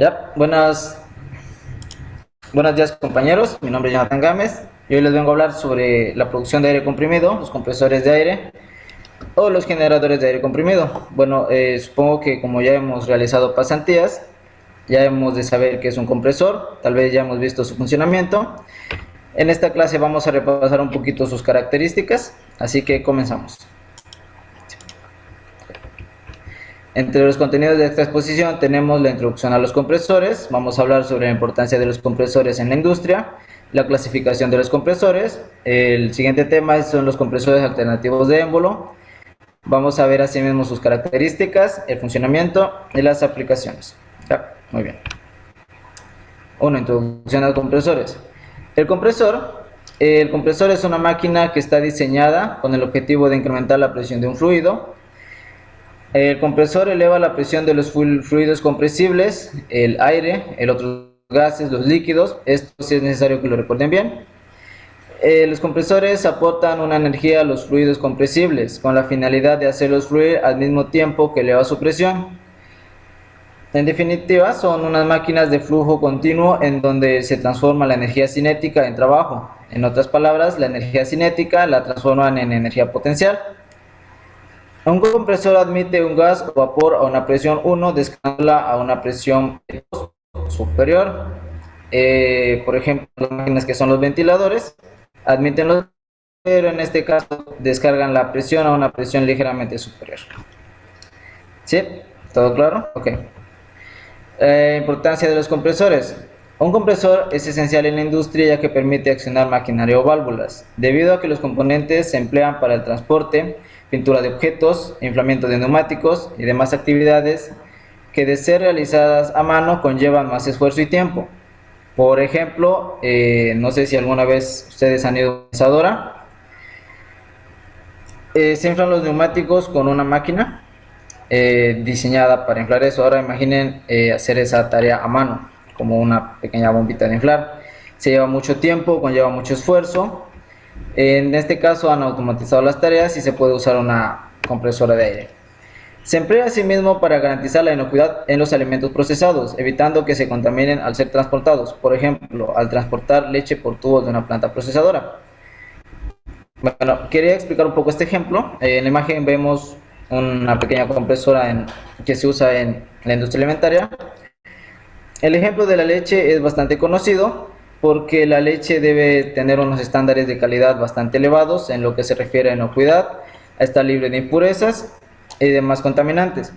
Ya, buenos días compañeros, mi nombre es Jonathan Gámez y hoy les vengo a hablar sobre la producción de aire comprimido, los compresores de aire o los generadores de aire comprimido. Bueno, supongo que como ya hemos realizado pasantías, ya hemos de saber qué es un compresor, tal vez ya hemos visto su funcionamiento. En esta clase vamos a repasar un poquito sus características, así que comenzamos. Entre los contenidos de esta exposición tenemos la introducción a los compresores, vamos a hablar sobre la importancia de los compresores en la industria, la clasificación de los compresores, el siguiente tema son los compresores alternativos de émbolo, vamos a ver asimismo sus características, el funcionamiento y las aplicaciones. Ya, muy bien. 1. Introducción a los compresores. El compresor es una máquina que está diseñada con el objetivo de incrementar la presión de un fluido. El compresor eleva la presión de los fluidos compresibles, el aire, el otros gases, los líquidos. Esto sí es necesario que lo recuerden bien. Los compresores aportan una energía a los fluidos compresibles con la finalidad de hacerlos fluir al mismo tiempo que eleva su presión. En definitiva, son unas máquinas de flujo continuo en donde se transforma la energía cinética en trabajo. En otras palabras, la energía cinética la transforman en energía potencial. Un compresor admite un gas o vapor a una presión 1, descargándola a una presión 2 superior. Por ejemplo, las máquinas que son los ventiladores admiten los, pero en este caso descargan la presión a una presión ligeramente superior. ¿Sí? ¿Todo claro? Ok. Importancia de los compresores. Un compresor es esencial en la industria ya que permite accionar maquinaria o válvulas, debido a que los componentes se emplean para el transporte, pintura de objetos, inflamiento de neumáticos y demás actividades que de ser realizadas a mano conllevan más esfuerzo y tiempo. Por ejemplo, no sé si alguna vez ustedes han ido a una ensambladora, se inflan los neumáticos con una máquina diseñada para inflar eso. Ahora imaginen hacer esa tarea a mano, como una pequeña bombita de inflar. Se lleva mucho tiempo, conlleva mucho esfuerzo. En este caso han automatizado las tareas y se puede usar una compresora de aire. Se emplea asimismo para garantizar la inocuidad en los alimentos procesados, evitando que se contaminen al ser transportados. Por ejemplo, al transportar leche por tubos de una planta procesadora. Bueno, quería explicar un poco este ejemplo. En la imagen vemos una pequeña compresora que se usa en la industria alimentaria. El ejemplo de la leche es bastante conocido porque la leche debe tener unos estándares de calidad bastante elevados en lo que se refiere a inocuidad, a estar libre de impurezas y demás contaminantes.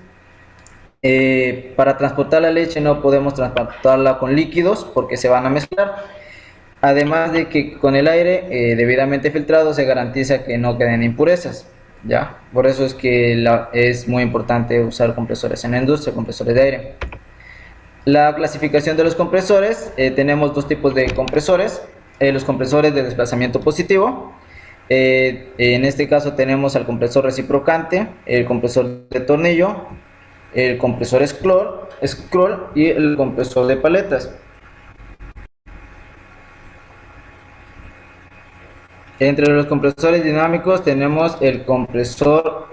Para transportar la leche no podemos transportarla con líquidos porque se van a mezclar. Además de que con el aire debidamente filtrado se garantiza que no queden impurezas. ¿Ya? Por eso es que es muy importante usar compresores en la industria, compresores de aire. La clasificación de los compresores, tenemos dos tipos de compresores, los compresores de desplazamiento positivo, en este caso tenemos al compresor reciprocante, el compresor de tornillo, el compresor scroll y el compresor de paletas. Entre los compresores dinámicos tenemos el compresor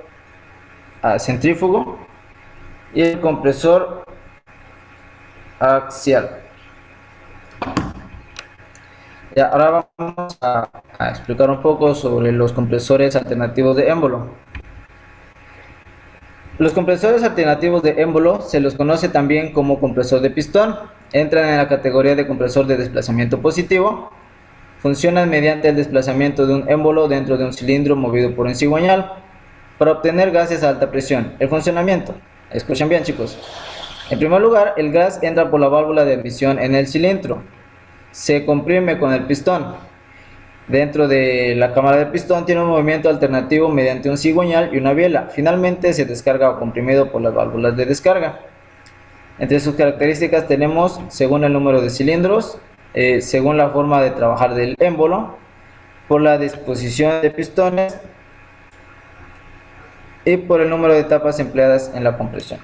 centrífugo y el compresor axial. Ya, ahora vamos a explicar un poco sobre los compresores alternativos de émbolo. Los compresores alternativos de émbolo se los conoce también como compresor de pistón. Entran en la categoría de compresor de desplazamiento positivo. Funcionan mediante el desplazamiento de un émbolo dentro de un cilindro movido por un cigüeñal para obtener gases a alta presión. El funcionamiento. Escuchen bien, chicos. En primer lugar, el gas entra por la válvula de admisión en el cilindro. Se comprime con el pistón. Dentro de la cámara del pistón tiene un movimiento alternativo mediante un cigüeñal y una biela. Finalmente se descarga o comprimido por las válvulas de descarga. Entre sus características tenemos, según el número de cilindros, según la forma de trabajar del émbolo, por la disposición de pistones y por el número de etapas empleadas en la compresión.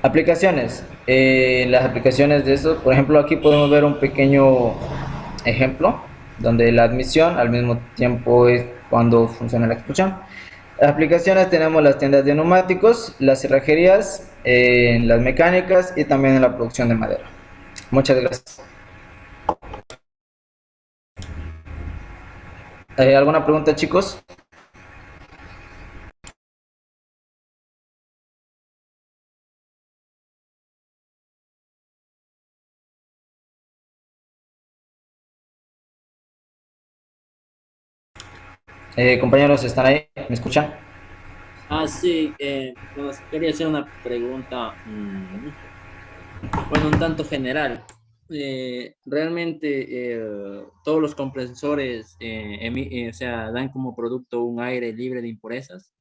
Aplicaciones. Las aplicaciones de esto, por ejemplo, aquí podemos ver un pequeño ejemplo donde la admisión al mismo tiempo es cuando funciona la expulsión. Aplicaciones tenemos las tiendas de neumáticos, las cerrajerías, las mecánicas y también en la producción de madera. Muchas gracias. ¿Alguna pregunta, chicos? Compañeros, ¿están ahí? ¿Me escuchan? Sí, bueno, quería hacer una pregunta, bueno, un tanto general. Realmente todos los compresores o sea, dan como producto un aire libre de impurezas.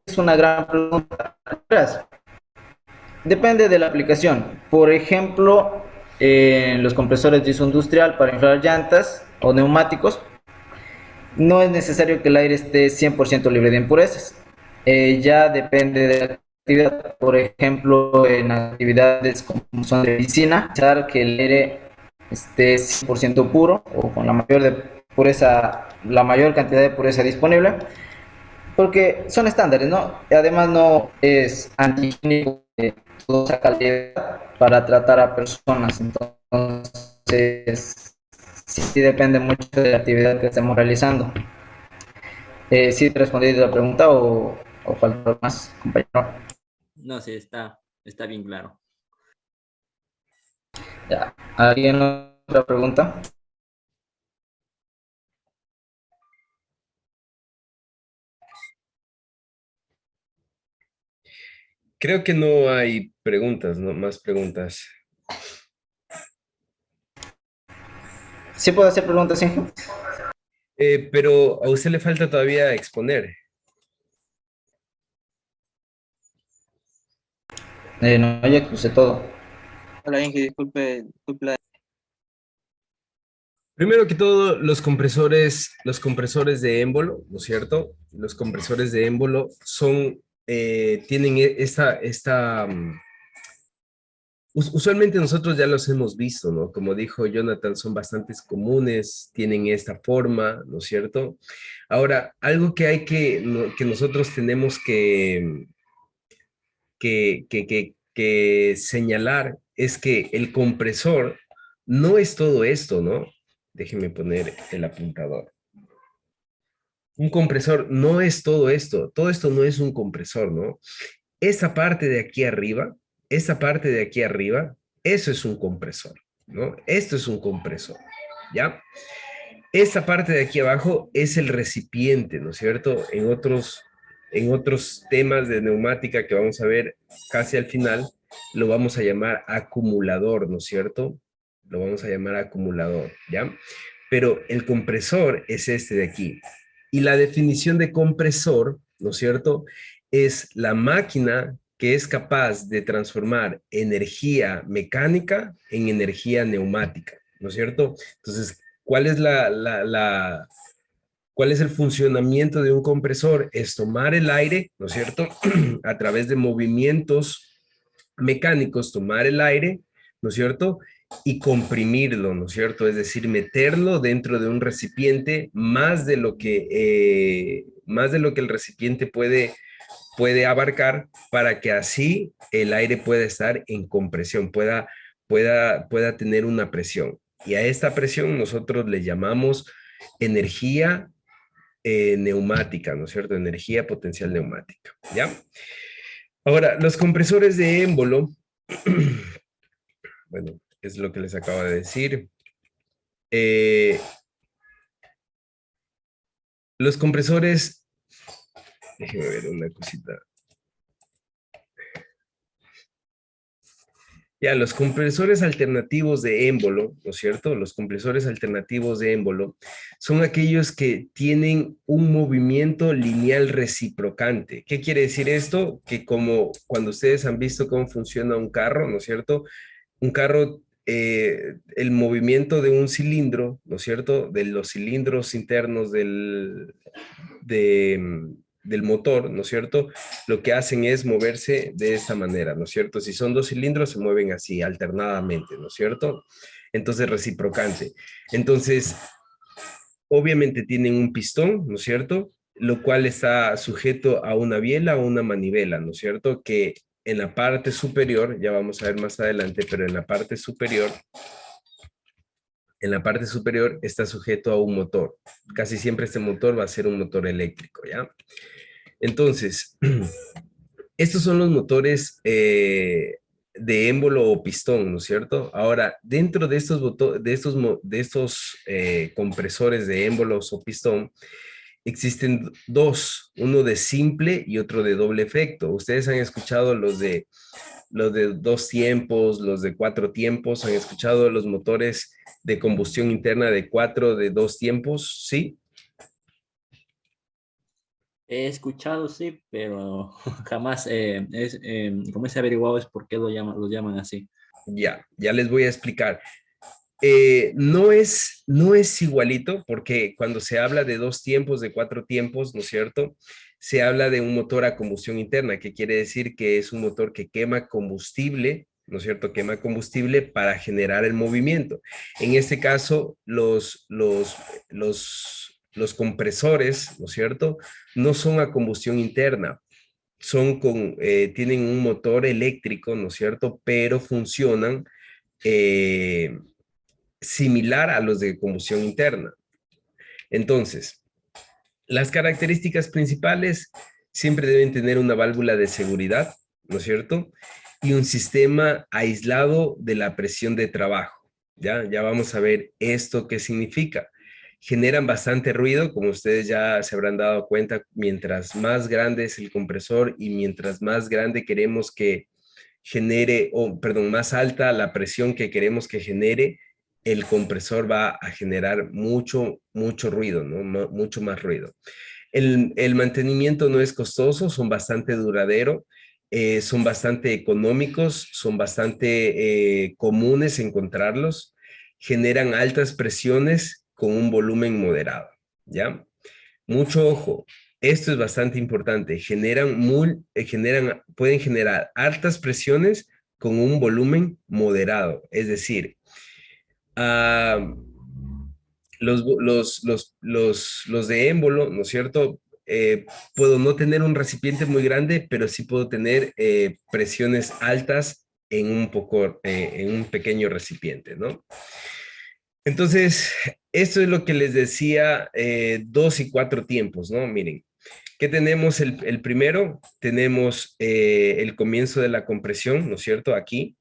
Es una gran pregunta. Depende de la aplicación. Por ejemplo, en los compresores de uso industrial para inflar llantas o neumáticos, no es necesario que el aire esté 100% libre de impurezas. Ya depende de la actividad. Por ejemplo, en actividades como son de piscina, pensar que el aire esté 100% puro o con la mayor de pureza, la mayor cantidad de pureza disponible, porque son estándares, ¿no? Y además no es antihigiénico toda esa calidad para tratar a personas. Entonces, sí depende mucho de la actividad que estemos realizando. ¿Sí te respondí la pregunta o faltó más, compañero? No sé, está bien claro. Ya. ¿Alguien otra pregunta? Creo que no hay preguntas, ¿no? Más preguntas. ¿Sí puedo hacer preguntas, Inge? Pero a usted le falta todavía exponer. No, ya expuse todo. Hola Inge, disculpe Primero que todo, los compresores de émbolo, ¿no es cierto? Los compresores de émbolo son, tienen usualmente nosotros ya los hemos visto, ¿no? Como dijo Jonathan, son bastante comunes, tienen esta forma, ¿no es cierto? Ahora, algo que que nosotros tenemos que señalar es que el compresor no es todo esto, ¿no? Déjenme poner el apuntador. Un compresor no es todo esto no es un compresor, ¿no? Esa parte de aquí arriba, esa parte de aquí arriba, eso es un compresor, ¿no? Esto es un compresor, ¿ya? Esta parte de aquí abajo es el recipiente, ¿no es cierto? En otros temas de neumática que vamos a ver casi al final, lo vamos a llamar acumulador, ¿no es cierto? Lo vamos a llamar acumulador, ¿ya? Pero el compresor es este de aquí. Y la definición de compresor, ¿no es cierto? Es la máquina que es capaz de transformar energía mecánica en energía neumática, ¿no es cierto? Entonces, ¿cuál es cuál es el funcionamiento de un compresor? Es tomar el aire, ¿no es cierto? A través de movimientos mecánicos, tomar el aire, ¿no es cierto? Y comprimirlo, ¿no es cierto? Es decir, meterlo dentro de un recipiente más de lo que el recipiente puede abarcar para que así el aire pueda estar en compresión, pueda tener una presión. Y a esta presión nosotros le llamamos energía neumática, ¿no es cierto? Energía potencial neumática, ¿ya? Ahora, los compresores de émbolo, bueno, es lo que les acabo de decir. Eh, los compresores, déjenme ver una cosita. Ya, los compresores alternativos de émbolo, ¿no es cierto? Los compresores alternativos de émbolo son aquellos que tienen un movimiento lineal reciprocante. ¿Qué quiere decir esto? Que como cuando ustedes han visto cómo funciona un carro, ¿no es cierto? Un carro, el movimiento de un cilindro, ¿no es cierto? De los cilindros internos del motor, ¿no es cierto? Lo que hacen es moverse de esta manera, ¿no es cierto? Si son dos cilindros, se mueven así, alternadamente, ¿no es cierto? Entonces, reciprocante. Entonces, obviamente tienen un pistón, ¿no es cierto? Lo cual está sujeto a una biela o una manivela, ¿no es cierto? Que en la parte superior, ya vamos a ver más adelante, pero en la parte superior está sujeto a un motor. Casi siempre este motor va a ser un motor eléctrico, ¿ya? Entonces, estos son los motores de émbolo o pistón, ¿no es cierto? Ahora, dentro de estos compresores de émbolos o pistón, existen dos, uno de simple y otro de doble efecto. Ustedes han escuchado los de 2 tiempos, los de 4 tiempos, han escuchado los motores de combustión interna de 4, de 2 tiempos, ¿sí? He escuchado, sí, pero jamás como he averiguado es por qué lo llaman así. Ya les voy a explicar. No es igualito porque cuando se habla de 2 tiempos, de 4 tiempos, ¿no es cierto? Se habla de un motor a combustión interna, que quiere decir que es un motor que quema combustible, ¿no es cierto? Quema combustible para generar el movimiento. En este caso, los compresores, ¿no es cierto? No son a combustión interna, tienen un motor eléctrico, ¿no es cierto? Pero funcionan eh, similar a los de combustión interna. Entonces, las características principales siempre deben tener una válvula de seguridad, ¿no es cierto? Y un sistema aislado de la presión de trabajo. Ya vamos a ver esto qué significa. Generan bastante ruido, como ustedes ya se habrán dado cuenta, mientras más grande es el compresor y mientras más grande queremos que genere, o perdón, más alta la presión que queremos que genere, el compresor va a generar mucho, mucho ruido, ¿no? Mucho más ruido. El mantenimiento no es costoso, son bastante duradero, son bastante económicos, son bastante comunes encontrarlos, generan altas presiones con un volumen moderado, ¿ya? Mucho ojo, esto es bastante importante, pueden generar altas presiones con un volumen moderado, es decir, ah, los de émbolo, ¿no es cierto? Puedo no tener un recipiente muy grande, pero sí puedo tener presiones altas en un pequeño recipiente, ¿no? Entonces, esto es lo que les decía, 2 y 4 tiempos, ¿no? Miren, ¿qué tenemos? El primero, tenemos el comienzo de la compresión, ¿no es cierto? Aquí.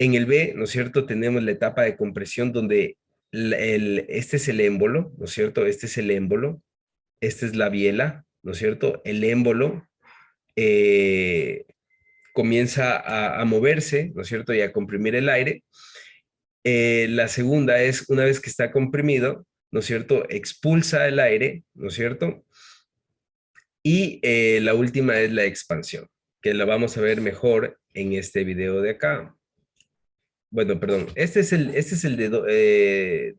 En el B, ¿no es cierto? Tenemos la etapa de compresión donde este es el émbolo, ¿no es cierto? Este es el émbolo, esta es la biela, ¿no es cierto? El émbolo eh, comienza a moverse, ¿no es cierto? Y a comprimir el aire. La segunda es, una vez que está comprimido, ¿no es cierto? Expulsa el aire, ¿no es cierto? Y la última es la expansión, que la vamos a ver mejor en este video de acá. Bueno, perdón, este es el de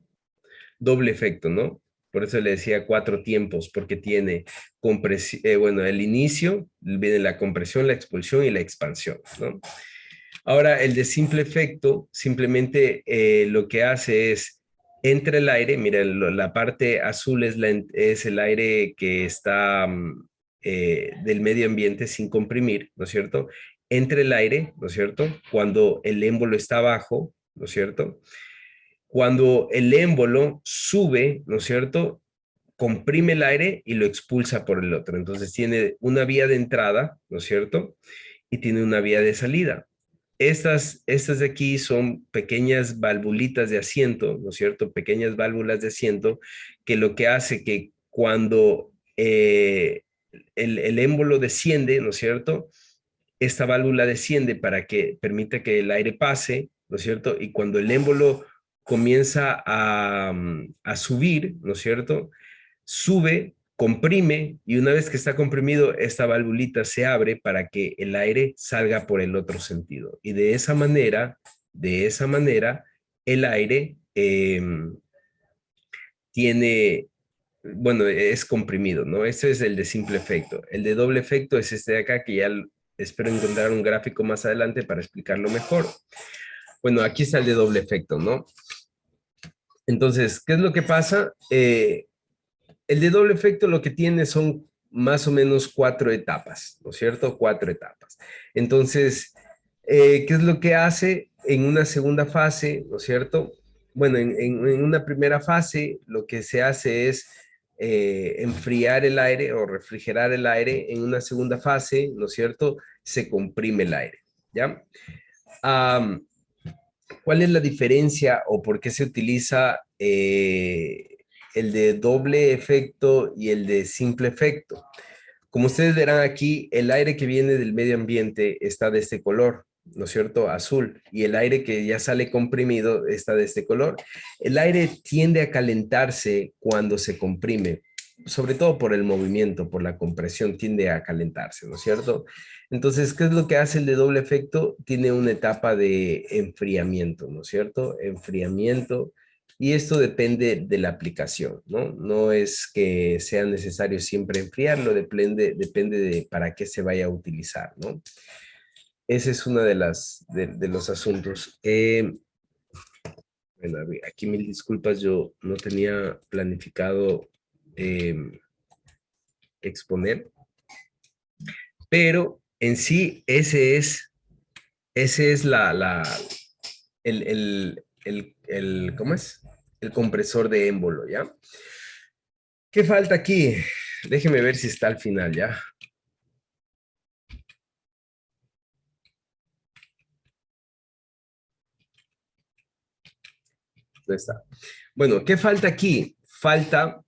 doble efecto, ¿no? Por eso le decía 4 tiempos, porque tiene bueno, el inicio, viene la compresión, la expulsión y la expansión, ¿no? Ahora, el de simple efecto, simplemente lo que hace es, entra el aire, mira, la parte azul es el aire que está del medio ambiente sin comprimir, ¿no es cierto? Entra el aire, ¿no es cierto? Cuando el émbolo está abajo, ¿no es cierto? Cuando el émbolo sube, ¿no es cierto? Comprime el aire y lo expulsa por el otro. Entonces tiene una vía de entrada, ¿no es cierto? Y tiene una vía de salida. Estas de aquí son pequeñas valvulitas de asiento, ¿no es cierto? Pequeñas válvulas de asiento que lo que hace que cuando el émbolo desciende, ¿no es cierto? Esta válvula desciende para que permita que el aire pase, ¿no es cierto? Y cuando el émbolo comienza a subir, ¿no es cierto? Sube, comprime y una vez que está comprimido, esta valvulita se abre para que el aire salga por el otro sentido. Y de esa manera, el aire tiene bueno, es comprimido, ¿no? Este es el de simple efecto. El de doble efecto es este de acá, que ya espero encontrar un gráfico más adelante para explicarlo mejor. Bueno, aquí está el de doble efecto, ¿no? Entonces, ¿qué es lo que pasa? El de doble efecto lo que tiene son más o menos 4 etapas, ¿no es cierto? 4 etapas. Entonces, ¿qué es lo que hace en una segunda fase, ¿no es cierto? Bueno, en una primera fase lo que se hace es enfriar el aire o refrigerar el aire. En una segunda fase, ¿no es cierto? Se comprime el aire, ¿ya? Am, ¿Cuál es la diferencia o por qué se utiliza el de doble efecto y el de simple efecto? Como ustedes verán aquí, el aire que viene del medio ambiente está de este color, ¿no es cierto? Azul. Y el aire que ya sale comprimido está de este color. El aire tiende a calentarse cuando se comprime, sobre todo por el movimiento, por la compresión, tiende a calentarse, ¿no es cierto? Entonces, ¿qué es lo que hace el de doble efecto? Tiene una etapa de enfriamiento, ¿no es cierto? Enfriamiento. Y esto depende de la aplicación, ¿no? No es que sea necesario siempre enfriarlo, depende de para qué se vaya a utilizar, ¿no? Ese es uno de los asuntos. Bueno, a ver, aquí mil disculpas, yo no tenía planificado eh, exponer, pero en sí ese es ¿cómo es? El compresor de émbolo, ¿ya? ¿Qué falta aquí? Déjeme ver si está al final, ¿ya? No está. Bueno, ¿qué falta aquí? Falta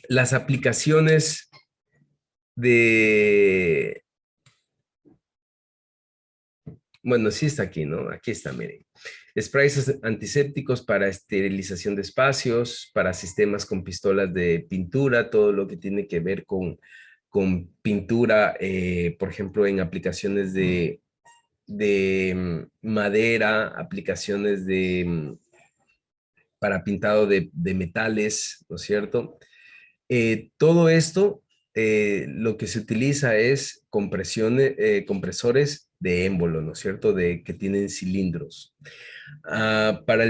las aplicaciones de... Bueno, sí está aquí, ¿no? Aquí está, miren. Sprays antisépticos para esterilización de espacios, para sistemas con pistolas de pintura, todo lo que tiene que ver con pintura, por ejemplo, en aplicaciones de madera, aplicaciones para pintado de metales, ¿no es cierto? Todo esto, lo que se utiliza es compresores de émbolo, ¿no es cierto? Que tienen cilindros. Para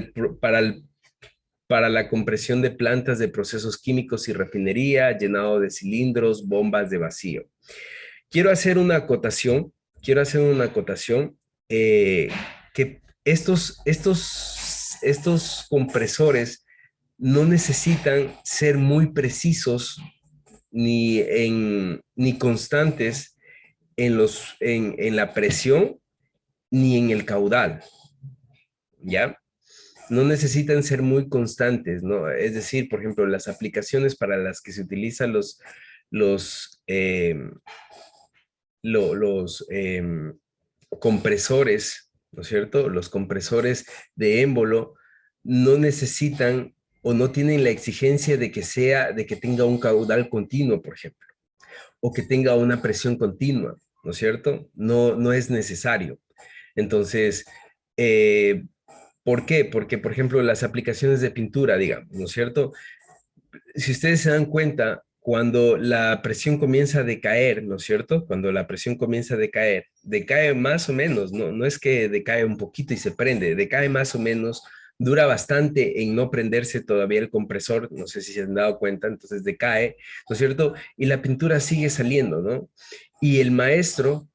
la compresión de plantas de procesos químicos y refinería, llenado de cilindros, bombas de vacío. Quiero hacer una acotación, quiero hacer una acotación, eh, que estos compresores no necesitan ser muy precisos ni constantes en la presión ni en el caudal, ¿ya? No necesitan ser muy constantes, ¿no? Es decir, por ejemplo, las aplicaciones para las que se utilizan los, eh, los compresores, ¿no es cierto? Los compresores de émbolo no necesitan o no tienen la exigencia de que tenga un caudal continuo, por ejemplo, o que tenga una presión continua, ¿no es cierto? No, no es necesario. Entonces, eh, ¿por qué? Porque, por ejemplo, las aplicaciones de pintura, digamos, ¿no es cierto? Si ustedes se dan cuenta, cuando la presión comienza a decaer, ¿no es cierto? Cuando la presión comienza a decaer, decae más o menos, no, no es que decae un poquito y se prende, decae más o menos, dura bastante en no prenderse todavía el compresor, no sé si se han dado cuenta, entonces decae, ¿no es cierto? Y la pintura sigue saliendo, ¿no? Y el maestro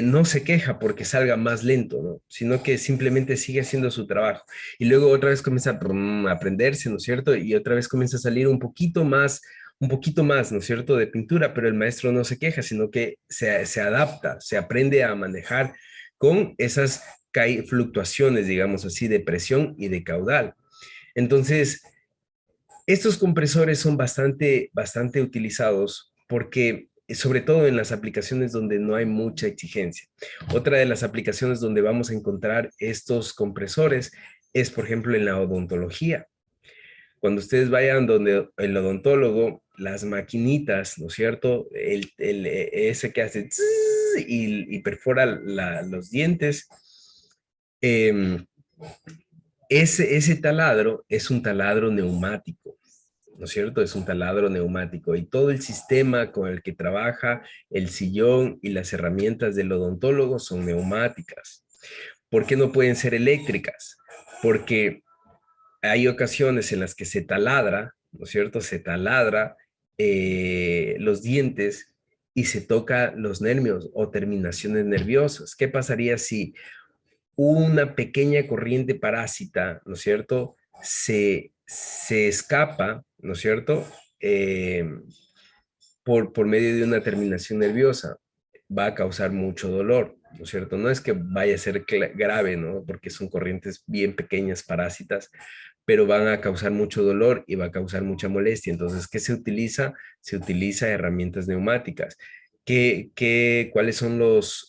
no se queja porque salga más lento, ¿no? Sino que simplemente sigue haciendo su trabajo y luego otra vez comienza a prenderse, ¿no es cierto? Y otra vez comienza a salir un poquito más, ¿no es cierto?, de pintura, pero el maestro no se queja, sino que se adapta, se aprende a manejar con esas fluctuaciones, digamos así, de presión y de caudal. Entonces, estos compresores son bastante utilizados porque sobre todo en las aplicaciones donde no hay mucha exigencia. Otra de las aplicaciones donde vamos a encontrar estos compresores es, por ejemplo, en la odontología. Cuando ustedes vayan donde el odontólogo, las maquinitas, ¿no es cierto? Ese que hace y perfora los dientes, eh, ese taladro es un taladro neumático, ¿no es cierto? Es un taladro neumático y todo el sistema con el que trabaja el sillón y las herramientas del odontólogo son neumáticas. ¿Por qué no pueden ser eléctricas? Porque hay ocasiones en las que se taladra, ¿no es cierto? Se taladra los dientes y se toca los nervios o terminaciones nerviosas. ¿Qué pasaría si una pequeña corriente parásita, ¿no es cierto?, se escapa, ¿no es cierto?, por medio de una terminación nerviosa, va a causar mucho dolor, ¿no es cierto? No es que vaya a ser grave, ¿no? Porque son corrientes bien pequeñas, parásitas, pero van a causar mucho dolor y va a causar mucha molestia. Entonces, ¿qué se utiliza? Se utiliza herramientas neumáticas. ¿Cuáles son los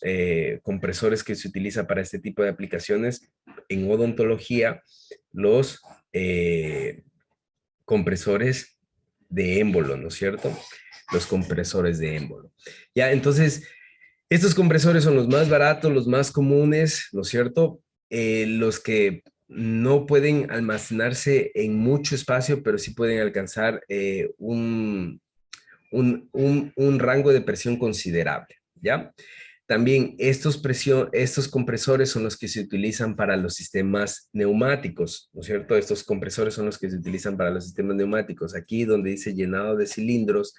compresores que se utiliza para este tipo de aplicaciones? En odontología, los compresores de émbolo, ¿no es cierto? Los compresores de émbolo. Ya, entonces, estos compresores son los más baratos, los más comunes, ¿no es cierto? Los que no pueden almacenarse en mucho espacio, pero sí pueden alcanzar un rango de presión considerable, ¿ya? También estos compresores son los que se utilizan para los sistemas neumáticos, ¿no es cierto? Estos compresores son los que se utilizan para los sistemas neumáticos. Aquí donde dice llenado de cilindros,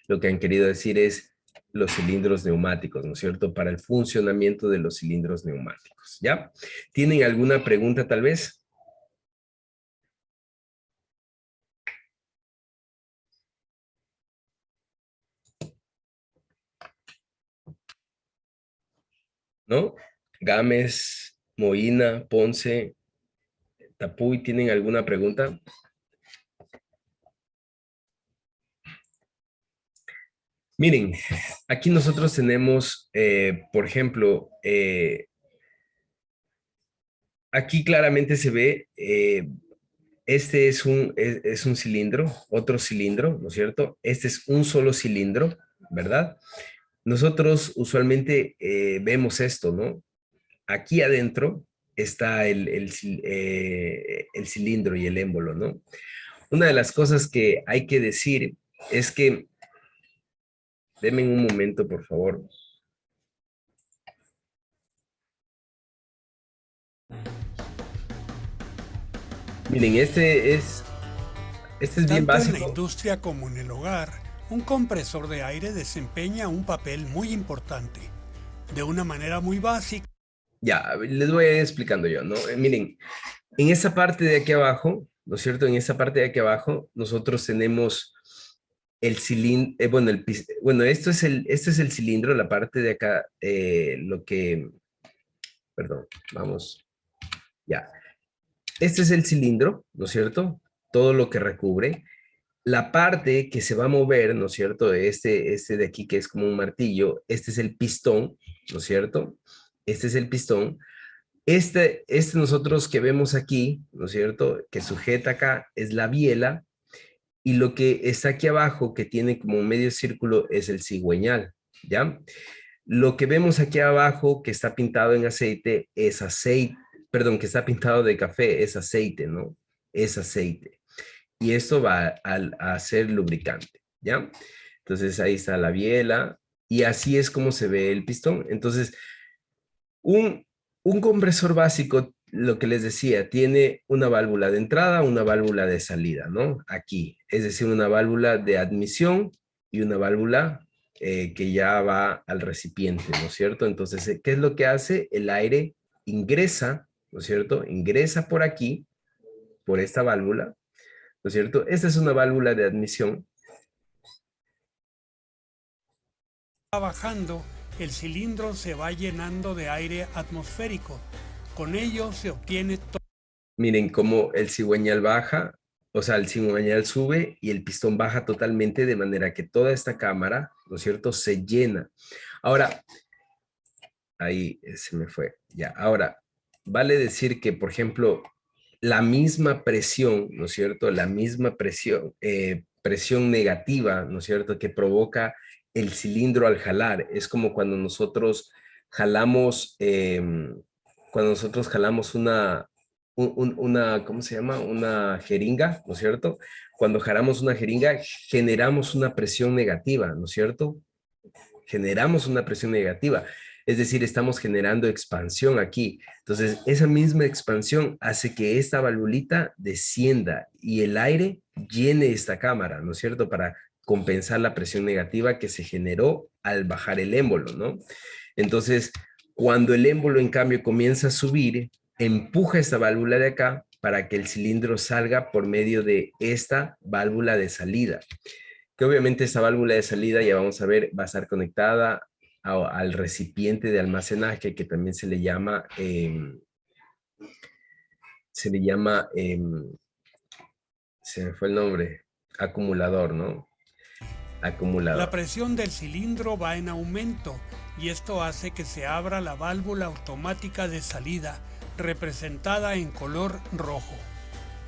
lo que han querido decir es los cilindros neumáticos, ¿no es cierto? Para el funcionamiento de los cilindros neumáticos, ¿ya? ¿Tienen alguna pregunta tal vez? ¿No? Gámez, Moina, Ponce, Tapuy, ¿tienen alguna pregunta? Miren, aquí nosotros tenemos, por ejemplo, aquí claramente se ve, este es un cilindro, otro cilindro, ¿no es cierto? Este es un solo cilindro, ¿verdad? Nosotros usualmente vemos esto, ¿no? Aquí adentro está el cilindro y el émbolo, ¿no? Una de las cosas que hay que decir es que, denme un momento, por favor. Miren, este es bien Tanto en la básico. industria como en el hogar, un compresor de aire desempeña un papel muy importante. De una manera muy básica, Ya, les voy a ir explicando yo, ¿no? Miren, en esa parte de aquí abajo, ¿no es cierto? En esa parte de aquí abajo, nosotros tenemos el cilindro, bueno, bueno, este es el cilindro, la parte de acá, perdón, vamos, ya. Este es el cilindro, ¿no es cierto? Todo lo que recubre. La parte que se va a mover, ¿no es cierto? Este de aquí que es como un martillo, este es el pistón, ¿no es cierto? Este es el pistón. Este nosotros que vemos aquí, ¿no es cierto? Que sujeta acá es la biela y lo que está aquí abajo que tiene como un medio círculo es el cigüeñal, ¿ya? Lo que vemos aquí abajo que está pintado en aceite es aceite, perdón, que está pintado de café es aceite, ¿no? Es aceite. Y esto va a ser lubricante, ¿ya? Entonces ahí está la biela y así es como se ve el pistón. Entonces, un, un compresor básico, lo que les decía, tiene una válvula de entrada, una válvula de salida, ¿no? Aquí, es decir, una válvula de admisión y una válvula que ya va al recipiente, ¿no es cierto? Entonces, ¿qué es lo que hace? El aire ingresa, ¿no es cierto? Ingresa por aquí, por esta válvula, ¿no es cierto? Esta es una válvula de admisión. va bajando, el cilindro se va llenando de aire atmosférico. Con ello se obtiene Miren cómo el cigüeñal baja, o sea, el cigüeñal sube y el pistón baja totalmente de manera que toda esta cámara, ¿no es cierto?, se llena. Ahora, ahí se me fue. Ya, ahora, vale decir que, por ejemplo, la misma presión, ¿no es cierto?, la misma presión, presión negativa, ¿no es cierto?, que provoca el cilindro al jalar. Es como cuando nosotros jalamos una una, ¿cómo se llama? Una jeringa, ¿no es cierto? Cuando jalamos una jeringa, generamos una presión negativa, ¿no es cierto? Generamos una presión negativa. Es decir, estamos generando expansión aquí. Entonces, esa misma expansión hace que esta valvulita descienda y el aire llene esta cámara, ¿no es cierto? Para compensar la presión negativa que se generó al bajar el émbolo, ¿no? Entonces, cuando el émbolo, en cambio, comienza a subir, empuja esta válvula de acá para que el cilindro salga por medio de esta válvula de salida. Que obviamente esta válvula de salida, ya vamos a ver, va a estar conectada al recipiente de almacenaje que también se le llama, se me fue el nombre, acumulador, ¿no? Acumulador. La presión del cilindro va en aumento y esto hace que se abra la válvula automática de salida, representada en color rojo.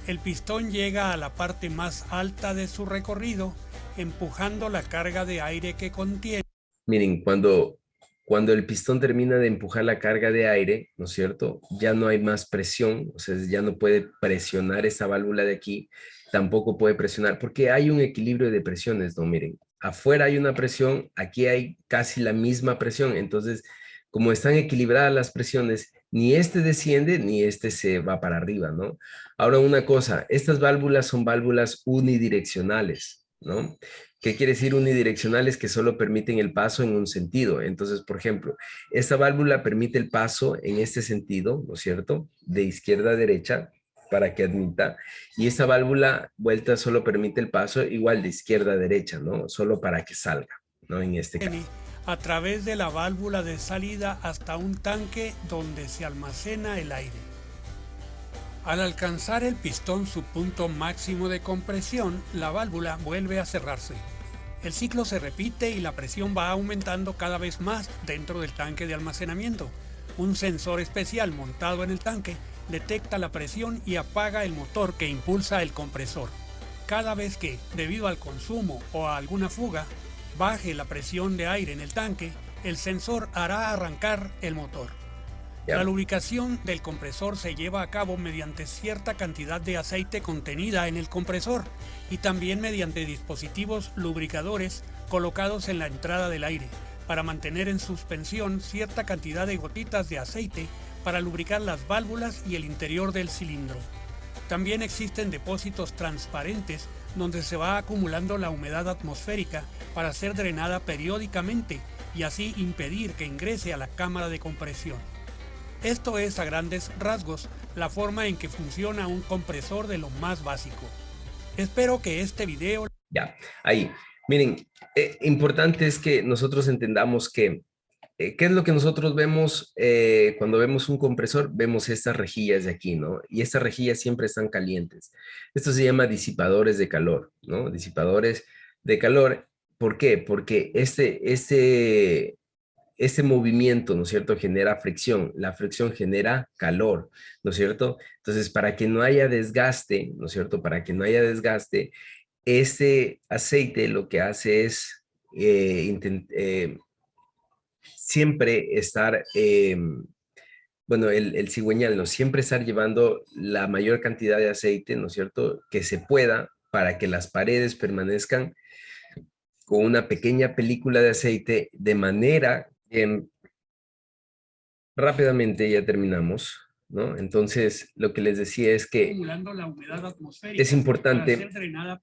El pistón llega a la parte más alta de su recorrido, empujando la carga de aire que contiene. Miren, cuando el pistón termina de empujar la carga de aire, ¿no es cierto? Ya no hay más presión, o sea, ya no puede presionar esa válvula de aquí, tampoco puede presionar, porque hay un equilibrio de presiones, ¿no? Miren, afuera hay una presión, aquí hay casi la misma presión, entonces, como están equilibradas las presiones, ni este desciende ni este se va para arriba, ¿no? Ahora una cosa, estas válvulas son válvulas unidireccionales, ¿no? ¿Qué quiere decir unidireccionales? Que solo permiten el paso en un sentido. Entonces, por ejemplo, esta válvula permite el paso en este sentido, ¿no es cierto? De izquierda a derecha para que admita. Y esta válvula vuelta solo permite el paso igual de izquierda a derecha, ¿no? Solo para que salga, ¿no? En este caso. A través de la válvula de salida hasta un tanque donde se almacena el aire. Al alcanzar el pistón su punto máximo de compresión, la válvula vuelve a cerrarse. El ciclo se repite y la presión va aumentando cada vez más dentro del tanque de almacenamiento. Un sensor especial montado en el tanque detecta la presión y apaga el motor que impulsa el compresor. Cada vez que, debido al consumo o a alguna fuga, baje la presión de aire en el tanque, el sensor hará arrancar el motor. La lubricación del compresor se lleva a cabo mediante cierta cantidad de aceite contenida en el compresor y también mediante dispositivos lubricadores colocados en la entrada del aire para mantener en suspensión cierta cantidad de gotitas de aceite para lubricar las válvulas y el interior del cilindro. También existen depósitos transparentes donde se va acumulando la humedad atmosférica para ser drenada periódicamente y así impedir que ingrese a la cámara de compresión. Esto es a grandes rasgos la forma en que funciona un compresor de lo más básico. Espero que este video... Ya, ahí. Miren, importante es que nosotros entendamos que, ¿qué es lo que nosotros vemos cuando vemos un compresor? Vemos estas rejillas de aquí, ¿no? Y estas rejillas siempre están calientes. Esto se llama disipadores de calor, ¿no? Disipadores de calor. ¿Por qué? Porque este movimiento, ¿no es cierto?, genera fricción. La fricción genera calor, ¿no es cierto? Entonces, para que no haya desgaste, ¿no es cierto?, para que no haya desgaste, este aceite lo que hace es siempre estar, bueno, el cigüeñal, ¿no? Siempre estar llevando la mayor cantidad de aceite, ¿no es cierto?, que se pueda para que las paredes permanezcan con una pequeña película de aceite de manera que rápidamente ya terminamos, ¿no? Entonces, lo que les decía es que la humedad atmosférica es importante, para ser drenada.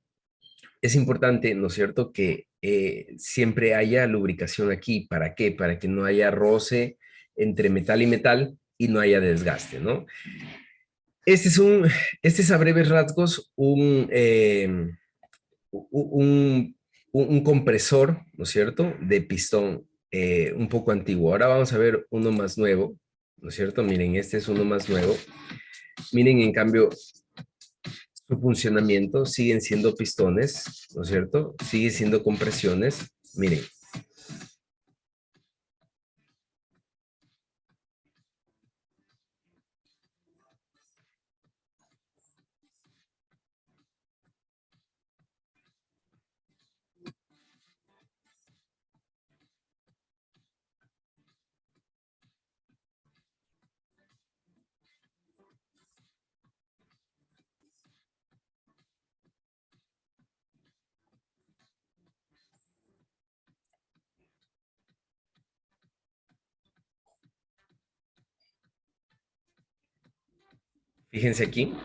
es importante, ¿no es cierto?, que siempre haya lubricación aquí. ¿Para qué? Para que no haya roce entre metal y metal y no haya desgaste, ¿no? Este es a breves rasgos un compresor, ¿no es cierto?, de pistón un poco antiguo. Ahora vamos a ver uno más nuevo, ¿no es cierto? Miren, este es uno más nuevo. Miren, en cambio, su funcionamiento siguen siendo pistones, ¿no es cierto? Sigue siendo compresiones. Miren. Fíjense aquí.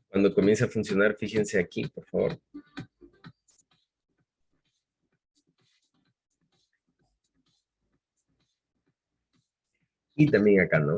Cuando comience a funcionar, fíjense aquí, por favor. Y también acá, ¿no?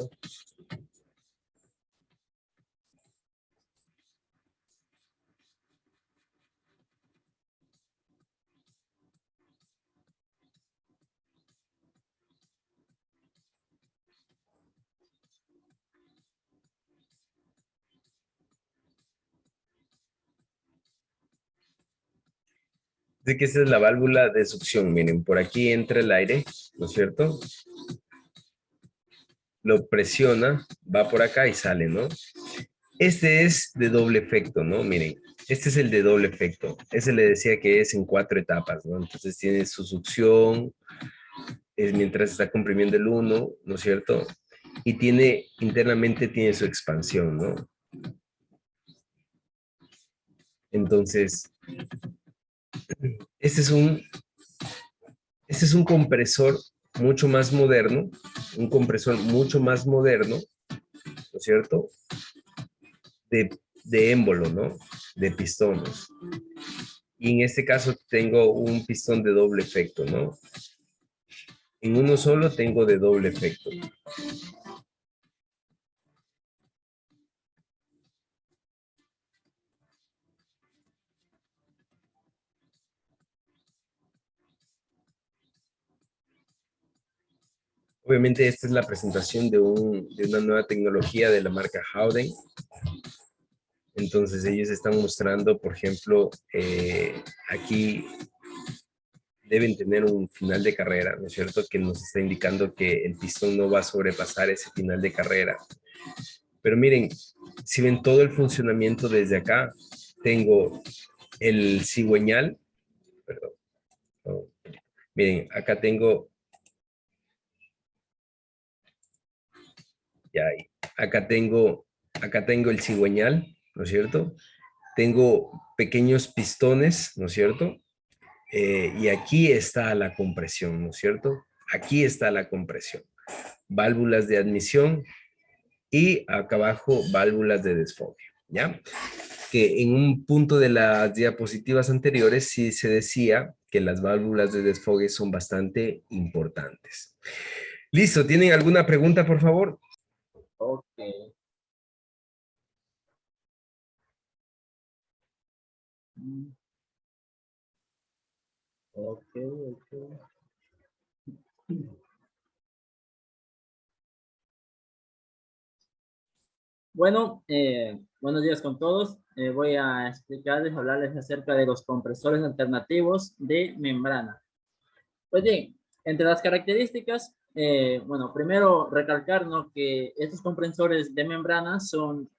De que esta es la válvula de succión. Miren, por aquí entra el aire, ¿no es cierto? Lo presiona, va por acá y sale, ¿no? Este es de doble efecto, ¿no? Miren, este es el de doble efecto. Ese le decía que es en 4 etapas, ¿no? Entonces tiene su succión, es mientras está comprimiendo el 1, ¿no es cierto? Y tiene, internamente tiene su expansión, ¿no? Entonces, este es un compresor mucho más moderno, un compresor mucho más moderno, ¿no es cierto? De émbolo, ¿no? De pistones. Y en este caso tengo un pistón de doble efecto, ¿no? En uno solo tengo de doble efecto. Obviamente esta es la presentación de una nueva tecnología de la marca Howden. Entonces ellos están mostrando, por ejemplo, aquí deben tener un final de carrera, ¿no es cierto? Que nos está indicando que el pistón no va a sobrepasar ese final de carrera. Pero miren, si ven todo el funcionamiento desde acá, tengo el cigüeñal, perdón, no, miren, acá tengo, ya ahí, acá tengo el cigüeñal, ¿no es cierto? Tengo pequeños pistones, ¿no es cierto? Y aquí está la compresión, ¿no es cierto? Aquí está la compresión. Válvulas de admisión y acá abajo válvulas de desfogue, ¿ya? Que en un punto de las diapositivas anteriores sí se decía que las válvulas de desfogue son bastante importantes. Listo, ¿tienen alguna pregunta, por favor? Ok. Mm, ok, ok. Bueno, buenos días con todos. Voy a explicarles, hablarles acerca de los compresores alternativos de membrana. Pues bien, entre las características, bueno, primero recalcar, ¿no?, que estos compresores de membrana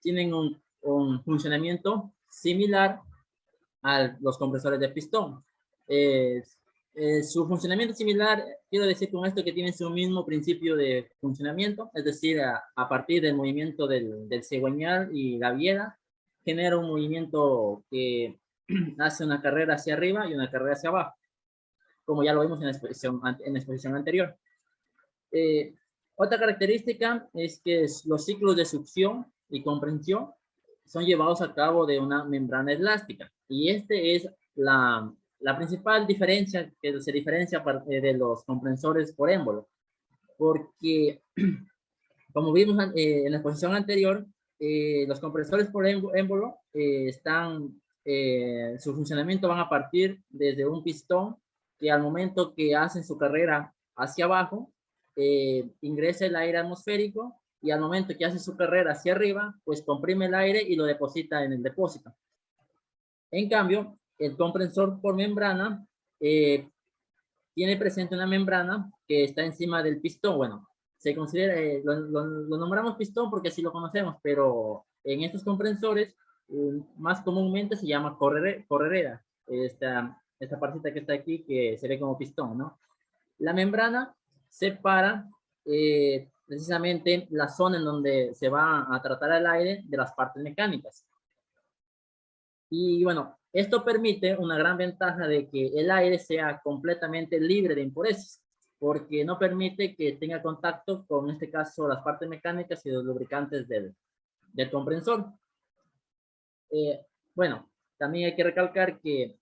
tienen un funcionamiento similar a los compresores de pistón. Eh, su funcionamiento similar, quiero decir con esto que tienen su mismo principio de funcionamiento, es decir, a partir del movimiento del cigüeñal y la biela, genera un movimiento que hace una carrera hacia arriba y una carrera hacia abajo, como ya lo vimos en la exposición anterior. Otra característica es que los ciclos de succión y comprensión son llevados a cabo de una membrana elástica. Y este es la principal diferencia que se diferencia de los compresores por émbolo. Porque, como vimos en la exposición anterior, los compresores por émbolo su funcionamiento van a partir desde un pistón que al momento que hacen su carrera hacia abajo, ingresa el aire atmosférico y al momento que hace su carrera hacia arriba, pues comprime el aire y lo deposita en el depósito. En cambio, el compresor por membrana tiene presente una membrana que está encima del pistón. Bueno, se considera, lo nombramos pistón porque así lo conocemos, pero en estos compresores más comúnmente se llama corredera, esta partita que está aquí que se ve como pistón, ¿no? La membrana separa precisamente la zona en donde se va a tratar el aire de las partes mecánicas. Y bueno, esto permite una gran ventaja de que el aire sea completamente libre de impurezas. porque no permite que tenga contacto con, en este caso, las partes mecánicas y los lubricantes del comprensor. Bueno, también hay que recalcar que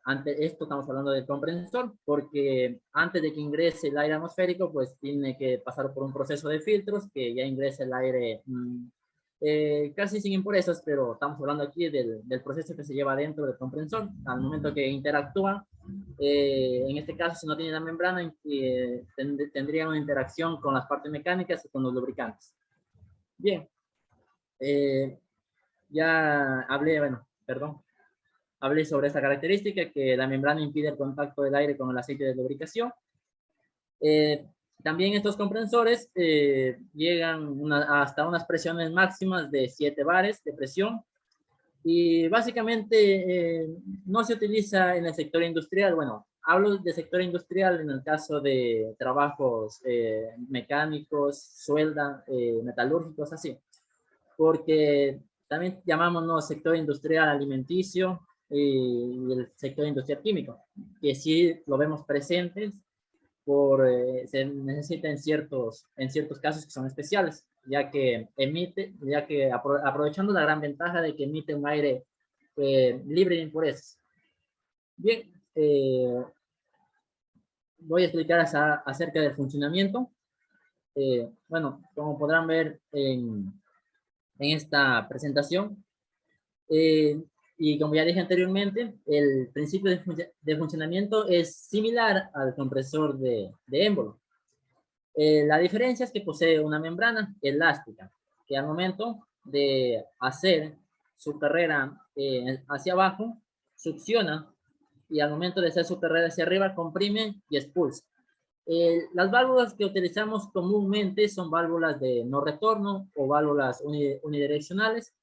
ante esto estamos hablando del comprensor, porque antes de que ingrese el aire atmosférico, pues tiene que pasar por un proceso de filtros que ya ingrese el aire casi sin impurezas, pero estamos hablando aquí del proceso que se lleva dentro del comprensor. Al momento que interactúa, en este caso, si no tiene la membrana, tendría una interacción con las partes mecánicas y con los lubricantes. Bien, ya hablé, bueno, perdón, hablé sobre esta característica, que la membrana impide el contacto del aire con el aceite de lubricación. También estos compresores llegan hasta unas presiones máximas de 7 bares de presión, y básicamente no se utiliza en el sector industrial. Bueno, hablo de sector industrial en el caso de trabajos mecánicos, suelda, metalúrgicos, así, porque también llamamos, ¿no?, sector industrial alimenticio y el sector industrial químico, que sí lo vemos presentes, se necesita en ciertos casos que son especiales, ya que aprovechando la gran ventaja de que emite un aire libre de impurezas. Bien, voy a explicar acerca del funcionamiento. Bueno, como podrán ver en esta presentación, y como ya dije anteriormente, el principio de funcionamiento es similar al compresor de émbolo. La diferencia es que posee una membrana elástica que al momento de hacer su carrera hacia abajo, succiona, y al momento de hacer su carrera hacia arriba, comprime y expulsa. Las válvulas que utilizamos comúnmente son válvulas de no retorno o válvulas unidireccionales.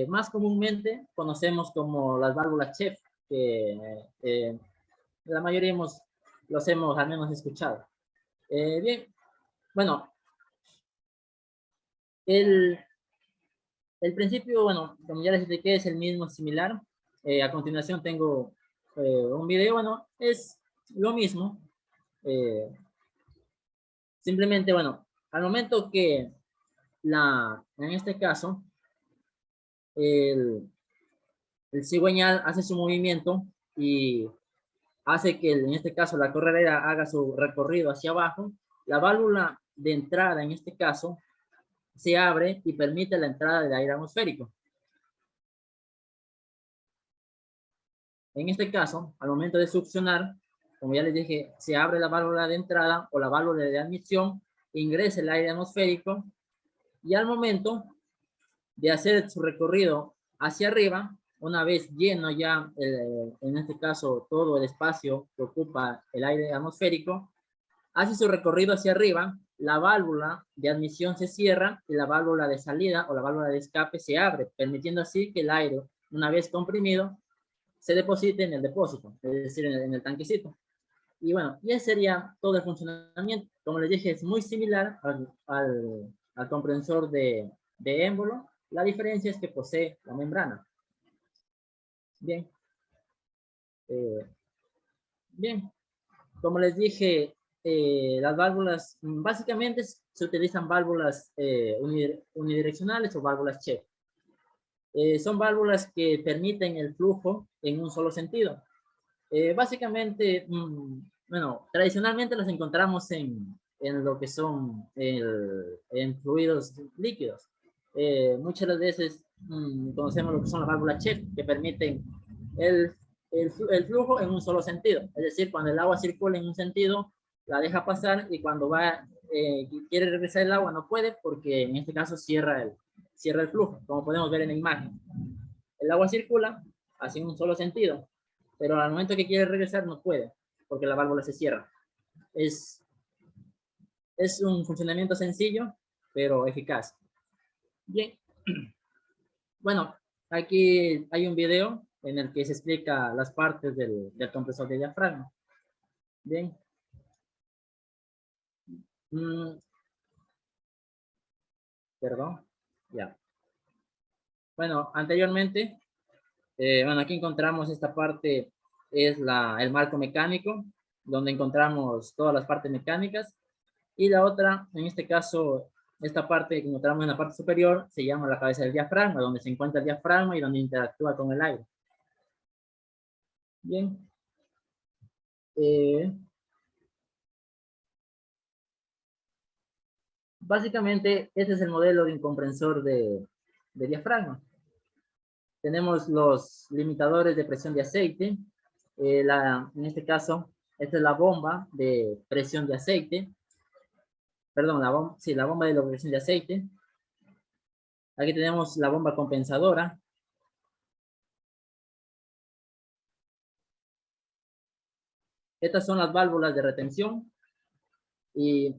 Más comúnmente conocemos como las válvulas Chef, que la mayoría los hemos al menos escuchado. Bien, bueno, el principio, bueno, como ya les expliqué, es el mismo, similar. A continuación tengo un video. Bueno, es lo mismo. Simplemente, bueno, al momento que en este caso, el cigüeñal hace su movimiento y hace que, en este caso, la corredera haga su recorrido hacia abajo, la válvula de entrada, en este caso, se abre y permite la entrada del aire atmosférico. En este caso, al momento de succionar, como ya les dije, se abre la válvula de entrada o la válvula de admisión, ingresa el aire atmosférico, y al momento de hacer su recorrido hacia arriba, una vez lleno ya, en este caso, todo el espacio que ocupa el aire atmosférico, hace su recorrido hacia arriba, la válvula de admisión se cierra y la válvula de salida o la válvula de escape se abre, permitiendo así que el aire, una vez comprimido, se deposite en el depósito, es decir, en el tanquecito. Y bueno, y ese sería todo el funcionamiento. Como les dije, es muy similar al comprensor de émbolo. La diferencia es que posee la membrana. Bien. Bien. Como les dije, las válvulas, básicamente se utilizan válvulas unidireccionales o válvulas Chef. Son válvulas que permiten el flujo en un solo sentido. Básicamente, bueno, tradicionalmente las encontramos en lo que son en fluidos líquidos. Muchas veces conocemos lo que son las válvulas Chef, que permiten el flujo en un solo sentido. Es decir, cuando el agua circula en un sentido, la deja pasar, y cuando quiere regresar el agua no puede, porque en este caso cierra el flujo, como podemos ver en la imagen. El agua circula hacia un solo sentido, pero al momento que quiere regresar no puede, porque la válvula se cierra. Es un funcionamiento sencillo, pero eficaz. Bien. Bueno, aquí hay un video en el que se explica las partes del compresor de diafragma. Bien. Perdón. Ya. Bueno, anteriormente, bueno, aquí encontramos esta parte, es el marco mecánico. donde encontramos todas las partes mecánicas. Y la otra, en este caso, esta parte que encontramos en la parte superior, se llama la cabeza del diafragma, donde se encuentra el diafragma y donde interactúa con el aire. Bien. Básicamente, este es el modelo de un compresor de diafragma. Tenemos los limitadores de presión de aceite. En este caso, esta es la bomba de presión de aceite. Perdón, la bomba de presión de aceite. Aquí tenemos la bomba compensadora. Estas son las válvulas de retención. Y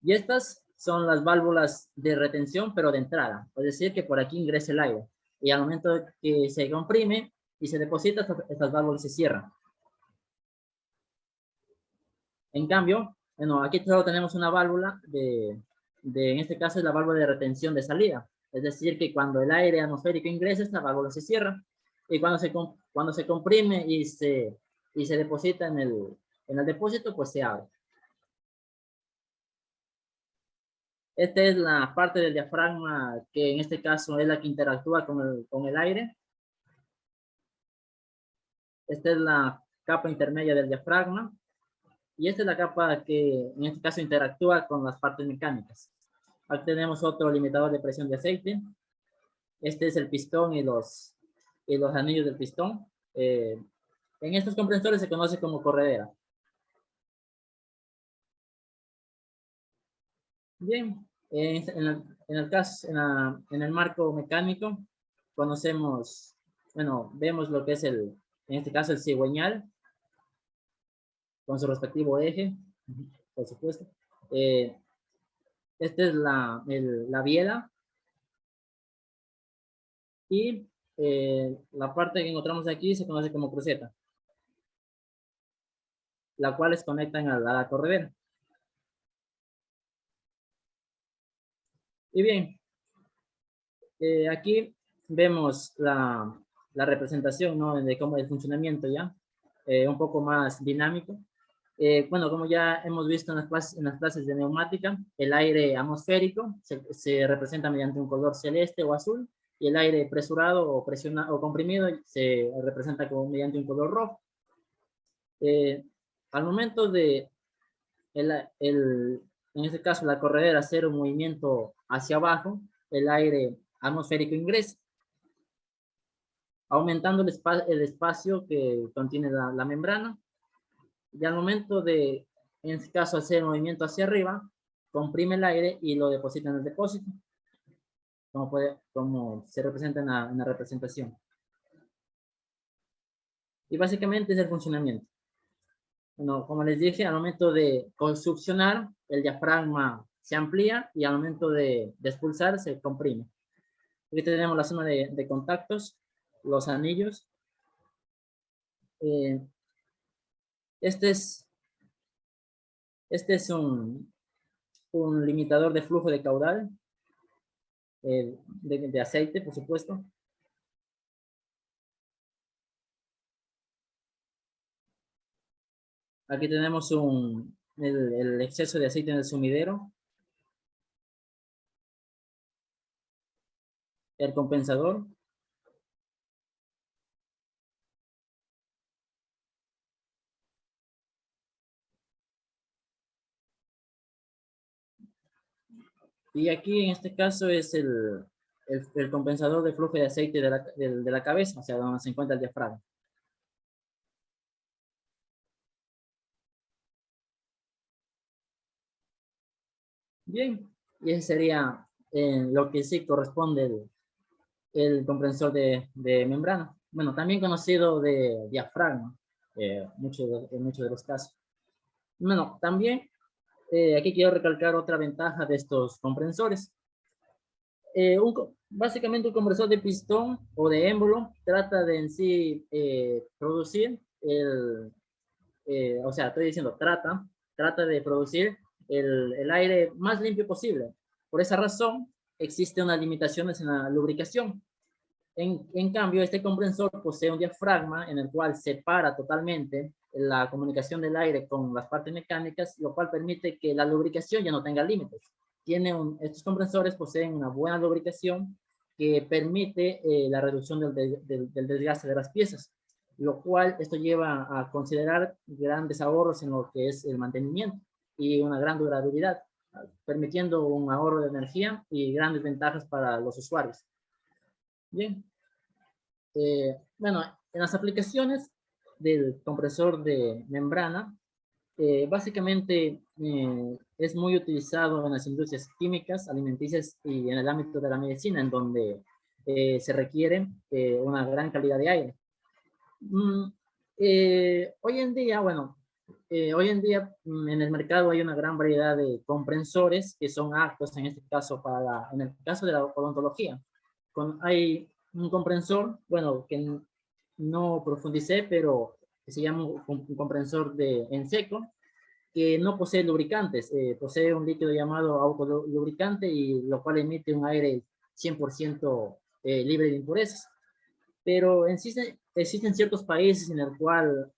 estas son las válvulas de retención, pero de entrada. Es decir, que por aquí ingresa el aire. Y al momento que se comprime y se deposita, estas válvulas se cierran. En cambio, bueno, aquí solo tenemos una válvula en este caso es la válvula de retención de salida. Es decir, que cuando el aire atmosférico ingresa, esta válvula se cierra. Y cuando se comprime y se deposita en el depósito, pues se abre. Esta es la parte del diafragma que en este caso es la que interactúa con el aire. Esta es la capa intermedia del diafragma. Y esta es la capa que en este caso interactúa con las partes mecánicas. Aquí tenemos otro limitador de presión de aceite. Este es el pistón y los anillos del pistón. En estos compresores se conoce como corredera. Bien, en el marco mecánico conocemos, bueno, vemos lo que es en este caso el cigüeñal con su respectivo eje, por supuesto. Esta es la biela. Y la parte que encontramos aquí se conoce como cruceta, la cual conectan a la corredera. Y bien, aquí vemos la representación, ¿no?, de cómo es el funcionamiento ya, un poco más dinámico. Bueno, como ya hemos visto en las clases de neumática, el aire atmosférico se representa mediante un color celeste o azul, y el aire presurado o presionado o comprimido se representa mediante un color rojo. Al momento de en este caso la corredera hacer un movimiento hacia abajo, el aire atmosférico ingresa, aumentando el espacio que contiene la membrana. Y al momento de, en este caso, hacer un movimiento hacia arriba, comprime el aire y lo deposita en el depósito, como se representa en la representación. Y básicamente es el funcionamiento. Bueno, como les dije, al momento de succionar, el diafragma se amplía y al momento de expulsar se comprime. Aquí tenemos la zona de contactos, los anillos. Este es un limitador de flujo de caudal de aceite, por supuesto. Aquí tenemos el exceso de aceite en el sumidero. El compensador. Y aquí en este caso es el compensador de flujo de aceite de la cabeza, o sea, donde se encuentra el diafragma. Bien, y ese sería lo que sí corresponde el compresor de membrana. Bueno, también conocido de diafragma, en muchos de los casos. Bueno, también aquí quiero recalcar otra ventaja de estos compresores. Básicamente un compresor de pistón o de émbolo trata de en sí producir o sea, estoy diciendo trata de producir el aire más limpio posible. Por esa razón existe unas limitaciones en la lubricación. En cambio, este compresor posee un diafragma en el cual separa totalmente la comunicación del aire con las partes mecánicas, lo cual permite que la lubricación ya no tenga límites. Estos compresores poseen una buena lubricación que permite la reducción del desgaste de las piezas, lo cual esto lleva a considerar grandes ahorros en lo que es el mantenimiento y una gran durabilidad, permitiendo un ahorro de energía y grandes ventajas para los usuarios. Bien, bueno, en las aplicaciones del compresor de membrana, básicamente es muy utilizado en las industrias químicas, alimenticias y en el ámbito de la medicina, en donde se requiere una gran calidad de aire. Hoy en día, bueno, en el mercado hay una gran variedad de comprensores que son aptos en este caso en el caso de la odontología. Hay un comprensor, bueno, que no profundicé, pero que se llama un comprensor en seco, que no posee lubricantes, posee un líquido llamado autolubricante y lo cual emite un aire 100% libre de impurezas. Pero existen ciertos países en el cual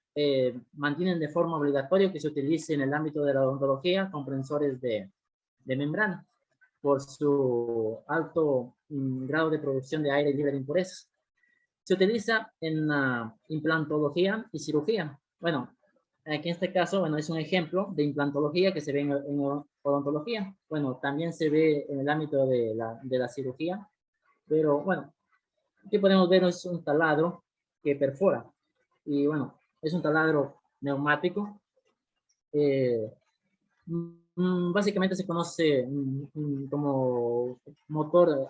mantienen de forma obligatoria que se utilice en el ámbito de la odontología comprensores de membrana por su alto grado de producción de aire libre de impurezas. Se utiliza en la implantología y cirugía. Bueno, aquí en este caso, bueno, es un ejemplo de implantología que se ve en odontología. Bueno, también se ve en el ámbito de la cirugía, pero bueno, aquí podemos ver es un taladro que perfora. Y bueno, es un taladro neumático. Básicamente se conoce como motor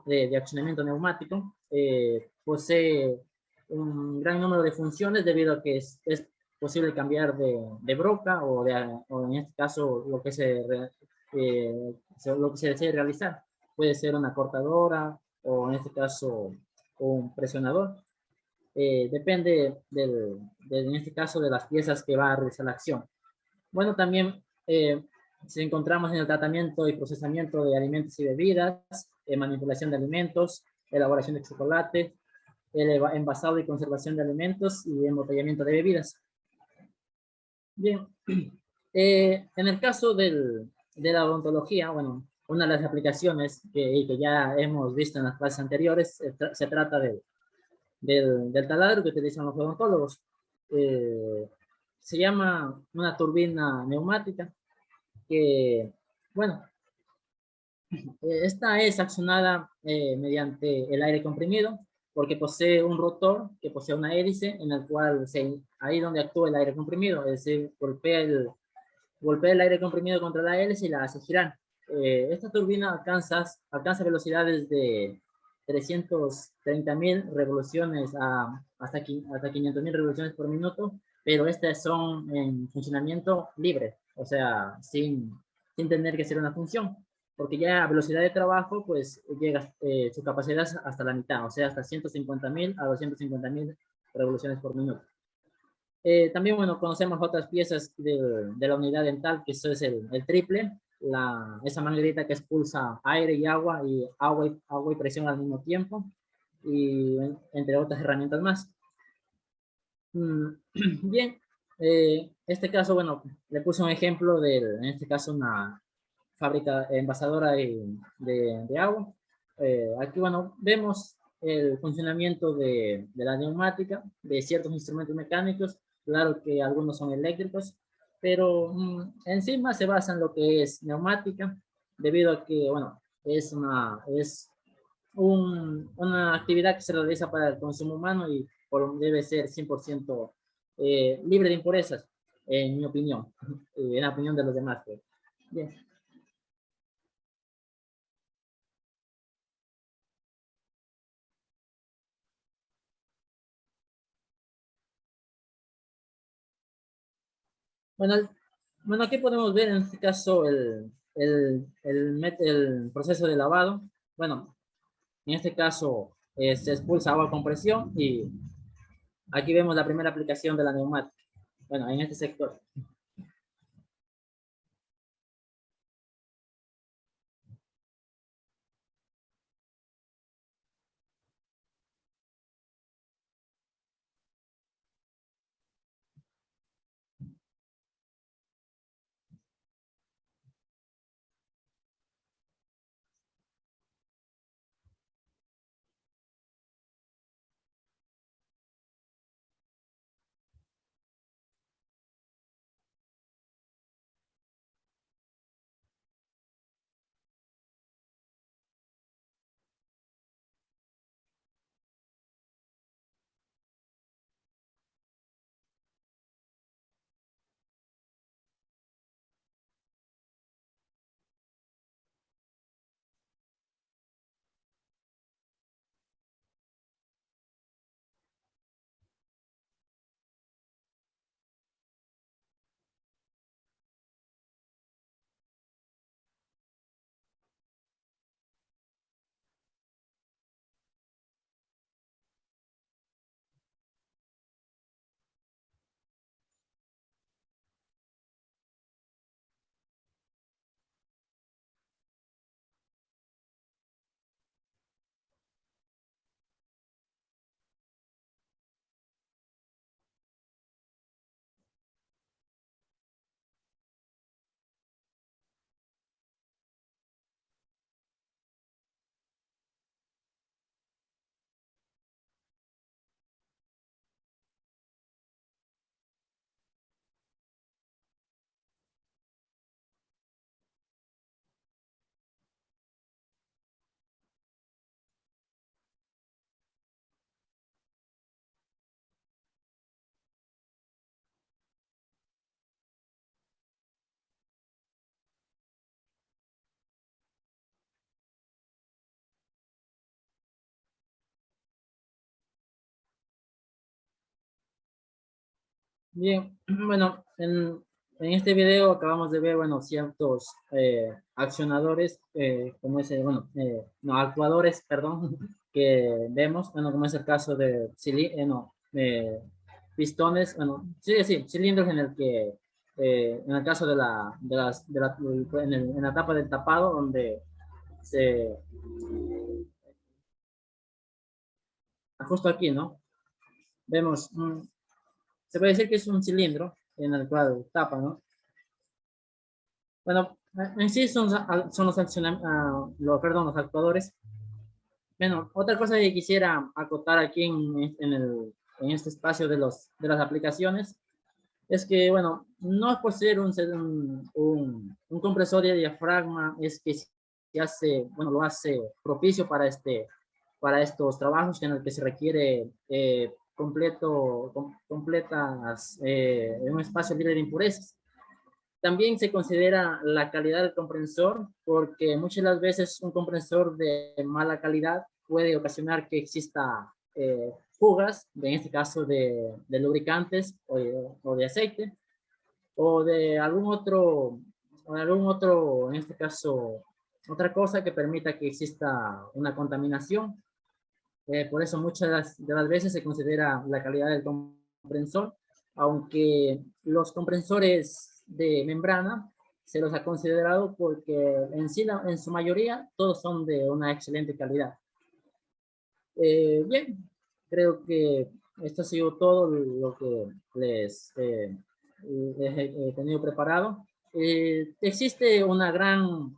de accionamiento neumático. Posee un gran número de funciones debido a que es posible cambiar de broca o en este caso lo que lo que se desee realizar. Puede ser una cortadora o en este caso un presionador. Depende en este caso de las piezas que va a realizar la acción. Bueno, también si encontramos en el tratamiento y procesamiento de alimentos y bebidas, manipulación de alimentos, elaboración de chocolate, el envasado y conservación de alimentos y embotellamiento de bebidas. Bien, en el caso de la odontología, bueno, una de las aplicaciones que ya hemos visto en las clases anteriores se trata del taladro que utilizan los odontólogos. Se llama una turbina neumática que, bueno, esta es accionada mediante el aire comprimido porque posee un rotor que posee una hélice en el cual ahí donde actúa el aire comprimido, es decir, golpea el aire comprimido contra la hélice y la hace girar. Esta turbina alcanza velocidades de 330.000 revoluciones hasta 500.000 revoluciones por minuto, pero estas son en funcionamiento libre, o sea, sin tener que hacer una función, porque ya a velocidad de trabajo, pues llega su capacidad hasta la mitad, o sea, hasta 150.000 a 250.000 revoluciones por minuto. También, bueno, conocemos otras piezas de la unidad dental, que eso es el triple, esa manguerita que expulsa aire y agua y presión al mismo tiempo, y entre otras herramientas más. Bien, este caso, bueno, le puse un ejemplo en este caso, una fábrica envasadora de agua. Aquí, bueno, vemos el funcionamiento de la neumática, de ciertos instrumentos mecánicos. Claro que algunos son eléctricos, pero encima se basa en lo que es neumática, debido a que, bueno, es una actividad que se realiza para el consumo humano y debe ser 100% libre de impurezas, en mi opinión, en la opinión de los demás. Pues. Bien. Bueno, bueno, aquí podemos ver en este caso el proceso de lavado. Bueno, en este caso se expulsa agua con presión y aquí vemos la primera aplicación de la neumática. Bueno, en este sector. Bien, bueno, en este video acabamos de ver, bueno, ciertos accionadores, como ese, bueno, no, actuadores, perdón, que vemos, bueno, como es el caso de pistones, bueno, sí, sí, cilindros en el que, en el caso de en la etapa del tapado, donde se, justo aquí, ¿no? Vemos, se puede decir que es un cilindro en el cual tapa, ¿no? Bueno, en sí son los actuadores. Bueno, otra cosa que quisiera acotar aquí en este espacio de las aplicaciones es que, bueno, no es por ser un compresor de diafragma, es que se hace, bueno, lo hace propicio para estos trabajos en el que se requiere un espacio libre de impurezas. También se considera la calidad del comprensor, porque muchas de las veces un compresor de mala calidad puede ocasionar que exista fugas, en este caso de lubricantes o de aceite, o de algún otro, en este caso, otra cosa que permita que exista una contaminación. Por eso muchas de las veces se considera la calidad del compresor, aunque los compresores de membrana se los ha considerado porque en su mayoría todos son de una excelente calidad. Bien, creo que esto ha sido todo lo que les he tenido preparado. Existe una gran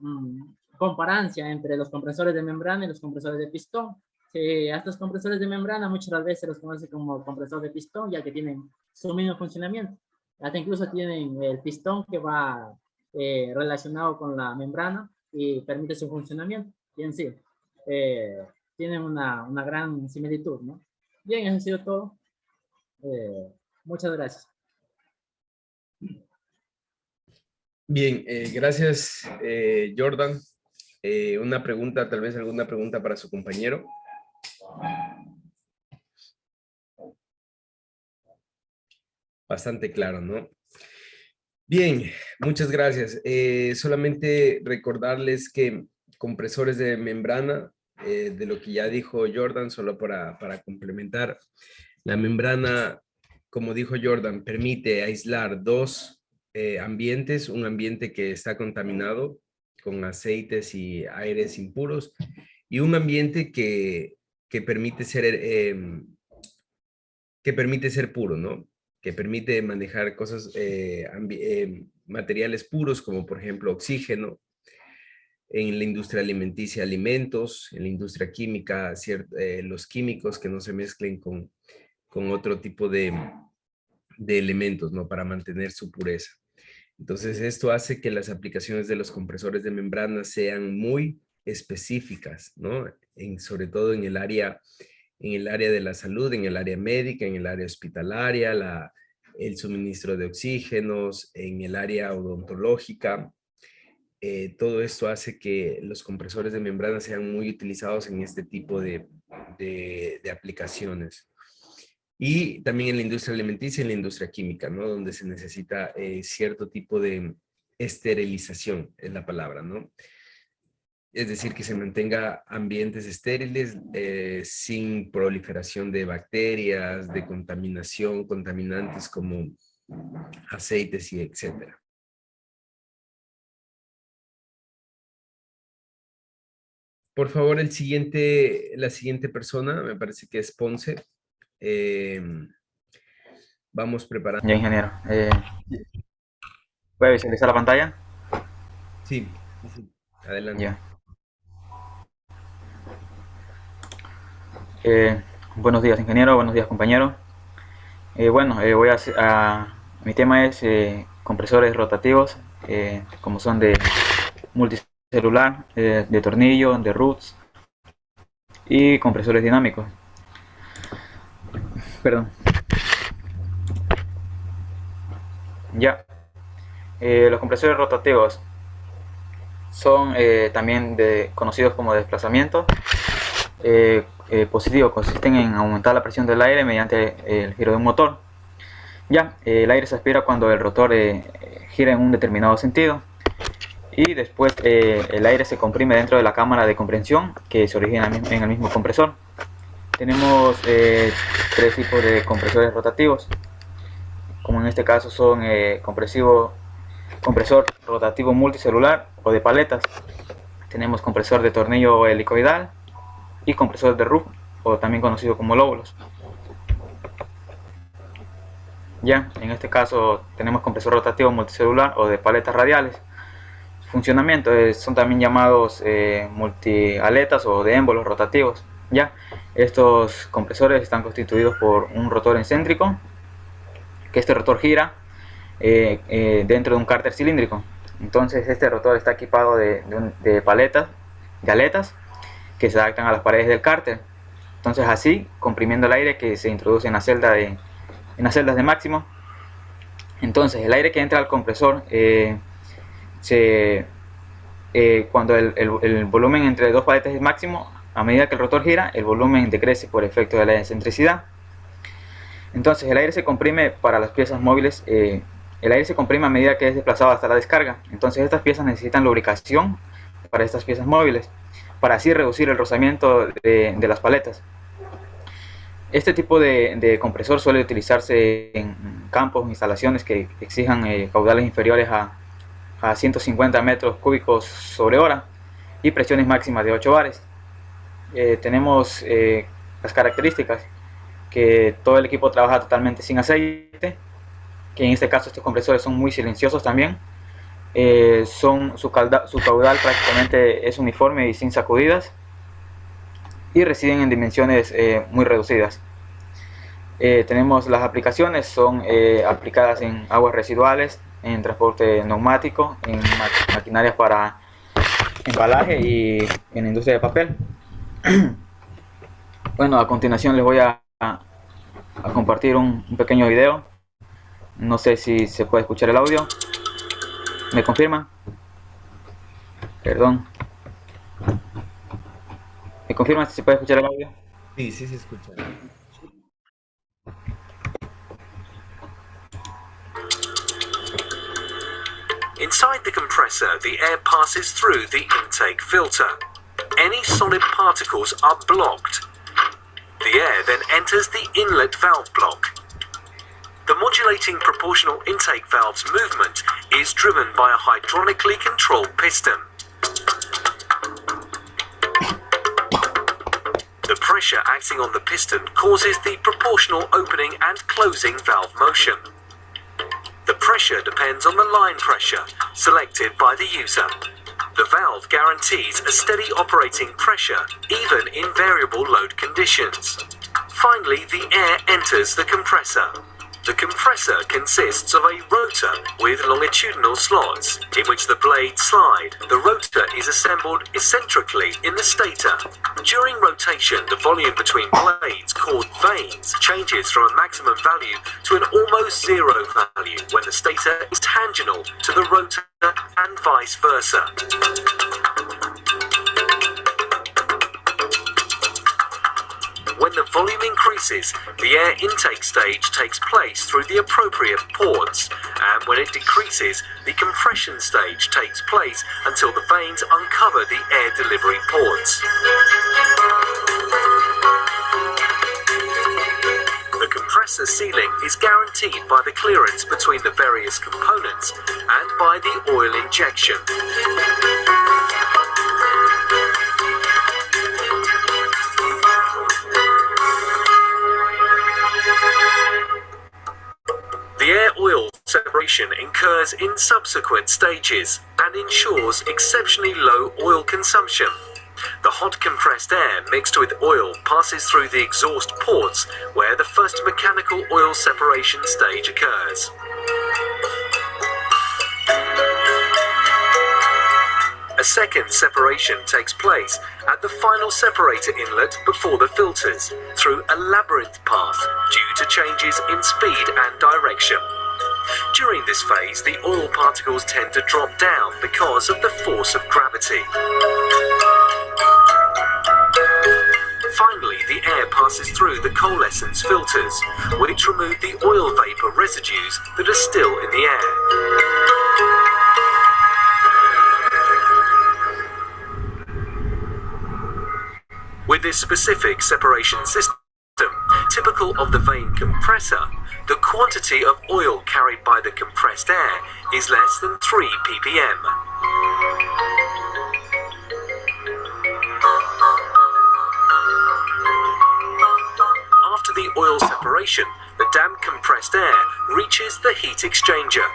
comparancia entre los compresores de membrana y los compresores de pistón. A estos compresores de membrana muchas veces se los conoce como compresor de pistón, ya que tienen su mismo funcionamiento. Hasta incluso tienen el pistón que va relacionado con la membrana y permite su funcionamiento. Y en sí, tienen una gran similitud, ¿no? Bien, eso ha sido todo. Muchas gracias. Bien, gracias, Jordan. Una pregunta, tal vez alguna pregunta para su compañero. Bastante claro, ¿no? Bien, muchas gracias. Solamente recordarles que compresores de membrana, de lo que ya dijo Jordan, solo para complementar, la membrana, como dijo Jordan, permite aislar dos ambientes, un ambiente que está contaminado con aceites y aires impuros y un ambiente que permite ser puro, ¿no? Que permite manejar cosas, materiales puros, como por ejemplo oxígeno, en la industria alimenticia, alimentos, en la industria química, los químicos que no se mezclen con otro tipo de elementos, ¿no? Para mantener su pureza. Entonces, esto hace que las aplicaciones de los compresores de membrana sean muy específicas, ¿no? Sobre todo en el área de la salud, en el área médica, en el área hospitalaria, el suministro de oxígenos, en el área odontológica. Todo esto hace que los compresores de membrana sean muy utilizados en este tipo de aplicaciones. Y también en la industria alimenticia y en la industria química, ¿no? Donde se necesita cierto tipo de esterilización, es la palabra, ¿no? Es decir, que se mantenga ambientes estériles sin proliferación de bacterias, de contaminación, contaminantes como aceites y etcétera. Por favor, la siguiente persona, me parece que es Ponce. Vamos preparando. Ya, ingeniero. ¿Puede visualizar la pantalla? Sí, adelante. Ya. Buenos días, ingeniero. Buenos días, compañero. Mi tema es compresores rotativos, como son de multicelular, de tornillo, de roots y compresores dinámicos. Perdón. Ya. Los compresores rotativos son también conocidos como desplazamientos. Positivos consisten en aumentar la presión del aire mediante el giro de un motor. Ya, el aire se aspira cuando el rotor gira en un determinado sentido, y después el aire se comprime dentro de la cámara de compresión que se origina en el mismo compresor. Tenemos tres tipos de compresores rotativos, como en este caso son compresor rotativo multicelular o de paletas. Tenemos compresor de tornillo helicoidal y compresor de Ruff, o también conocido como lóbulos. Ya, en este caso tenemos compresor rotativo multicelular o de paletas radiales. Funcionamiento son también llamados multialetas o de émbolos rotativos. Ya, estos compresores están constituidos por un rotor excéntrico, que este rotor gira dentro de un cárter cilíndrico. Entonces este rotor está equipado de paletas, de aletas, que se adaptan a las paredes del cárter. Entonces así, comprimiendo el aire que se introduce en las celdas de máximo. Entonces el aire que entra al compresor, cuando el volumen entre dos paletas es máximo, a medida que el rotor gira, el volumen decrece por efecto de la excentricidad. Entonces el aire se comprime para las piezas móviles. El aire se comprime a medida que es desplazado hasta la descarga. Entonces estas piezas necesitan lubricación para estas piezas móviles, para así reducir el rozamiento de las paletas. Este tipo de compresor suele utilizarse en campos o instalaciones que exijan caudales inferiores a 150 metros cúbicos sobre hora y presiones máximas de 8 bares. Tenemos las características: que todo el equipo trabaja totalmente sin aceite, que en este caso estos compresores son muy silenciosos también, su caudal prácticamente es uniforme y sin sacudidas, y residen en dimensiones muy reducidas. Tenemos las aplicaciones, son aplicadas en aguas residuales, en transporte neumático, en maquinarias para embalaje y en la industria de papel. Bueno, a continuación les voy a compartir un pequeño video. No sé si se puede escuchar el audio. ¿Me confirman? Perdón. ¿Me confirman si se puede escuchar el audio? Sí, sí se escucha. Inside the compressor, the air passes through the intake filter. Any solid particles are blocked. The air then enters the inlet valve block. The modulating proportional intake valve's movement is driven by a hydraulically controlled piston. The pressure acting on the piston causes the proportional opening and closing valve motion. The pressure depends on the line pressure selected by the user. The valve guarantees a steady operating pressure even in variable load conditions. Finally, the air enters the compressor. The compressor consists of a rotor with longitudinal slots in which the blades slide. The rotor is assembled eccentrically in the stator. During rotation, the volume between blades, called vanes, changes from a maximum value to an almost zero value when the stator is tangential to the rotor and vice versa. When the volume increases, the air intake stage takes place through the appropriate ports, and when it decreases, the compression stage takes place until the vanes uncover the air delivery ports. The compressor sealing is guaranteed by the clearance between the various components and by the oil injection. The air-oil separation occurs in subsequent stages and ensures exceptionally low oil consumption. The hot compressed air mixed with oil passes through the exhaust ports where the first mechanical oil separation stage occurs. A second separation takes place at the final separator inlet before the filters through a labyrinth path due to changes in speed and direction. During this phase, the oil particles tend to drop down because of the force of gravity. Finally, the air passes through the coalescence filters, which remove the oil vapor residues that are still in the air. With this specific separation system, typical of the vane compressor, the quantity of oil carried by the compressed air is less than 3 ppm. After the oil separation, the damp compressed air reaches the heat exchanger.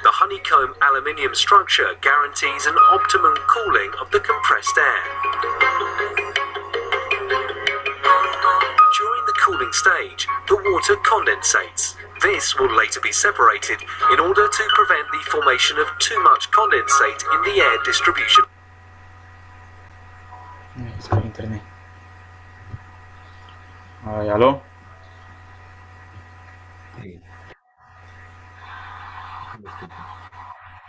The honeycomb aluminium structure guarantees an optimum cooling of the compressed air. During the cooling stage, the water condensates. This will later be separated in order to prevent the formation of too much condensate in the air distribution. Internet. Ay, ¿aló? Sí.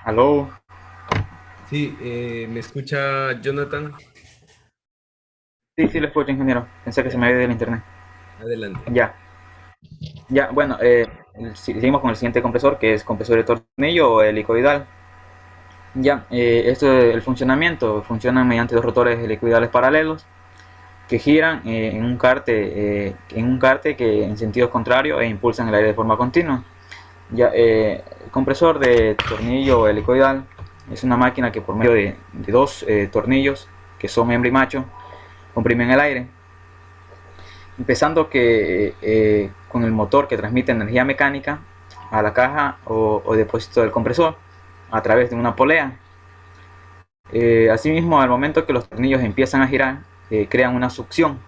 ¿Aló? Sí, ¿me escucha Jonathan? Sí, sí, lo escucho, ingeniero. Pensé que se me había ido el internet. Adelante. Ya, bueno, seguimos con el siguiente compresor, que es compresor de tornillo o helicoidal. El funcionamiento funciona mediante dos rotores helicoidales paralelos que giran en un carte que en sentido contrario e impulsan el aire de forma continua. El compresor de tornillo o helicoidal es una máquina que por medio de dos tornillos, que son hembra y macho, comprimen el aire, empezando con el motor que transmite energía mecánica a la caja o depósito del compresor a través de una polea. Asimismo, al momento que los tornillos empiezan a girar, crean una succión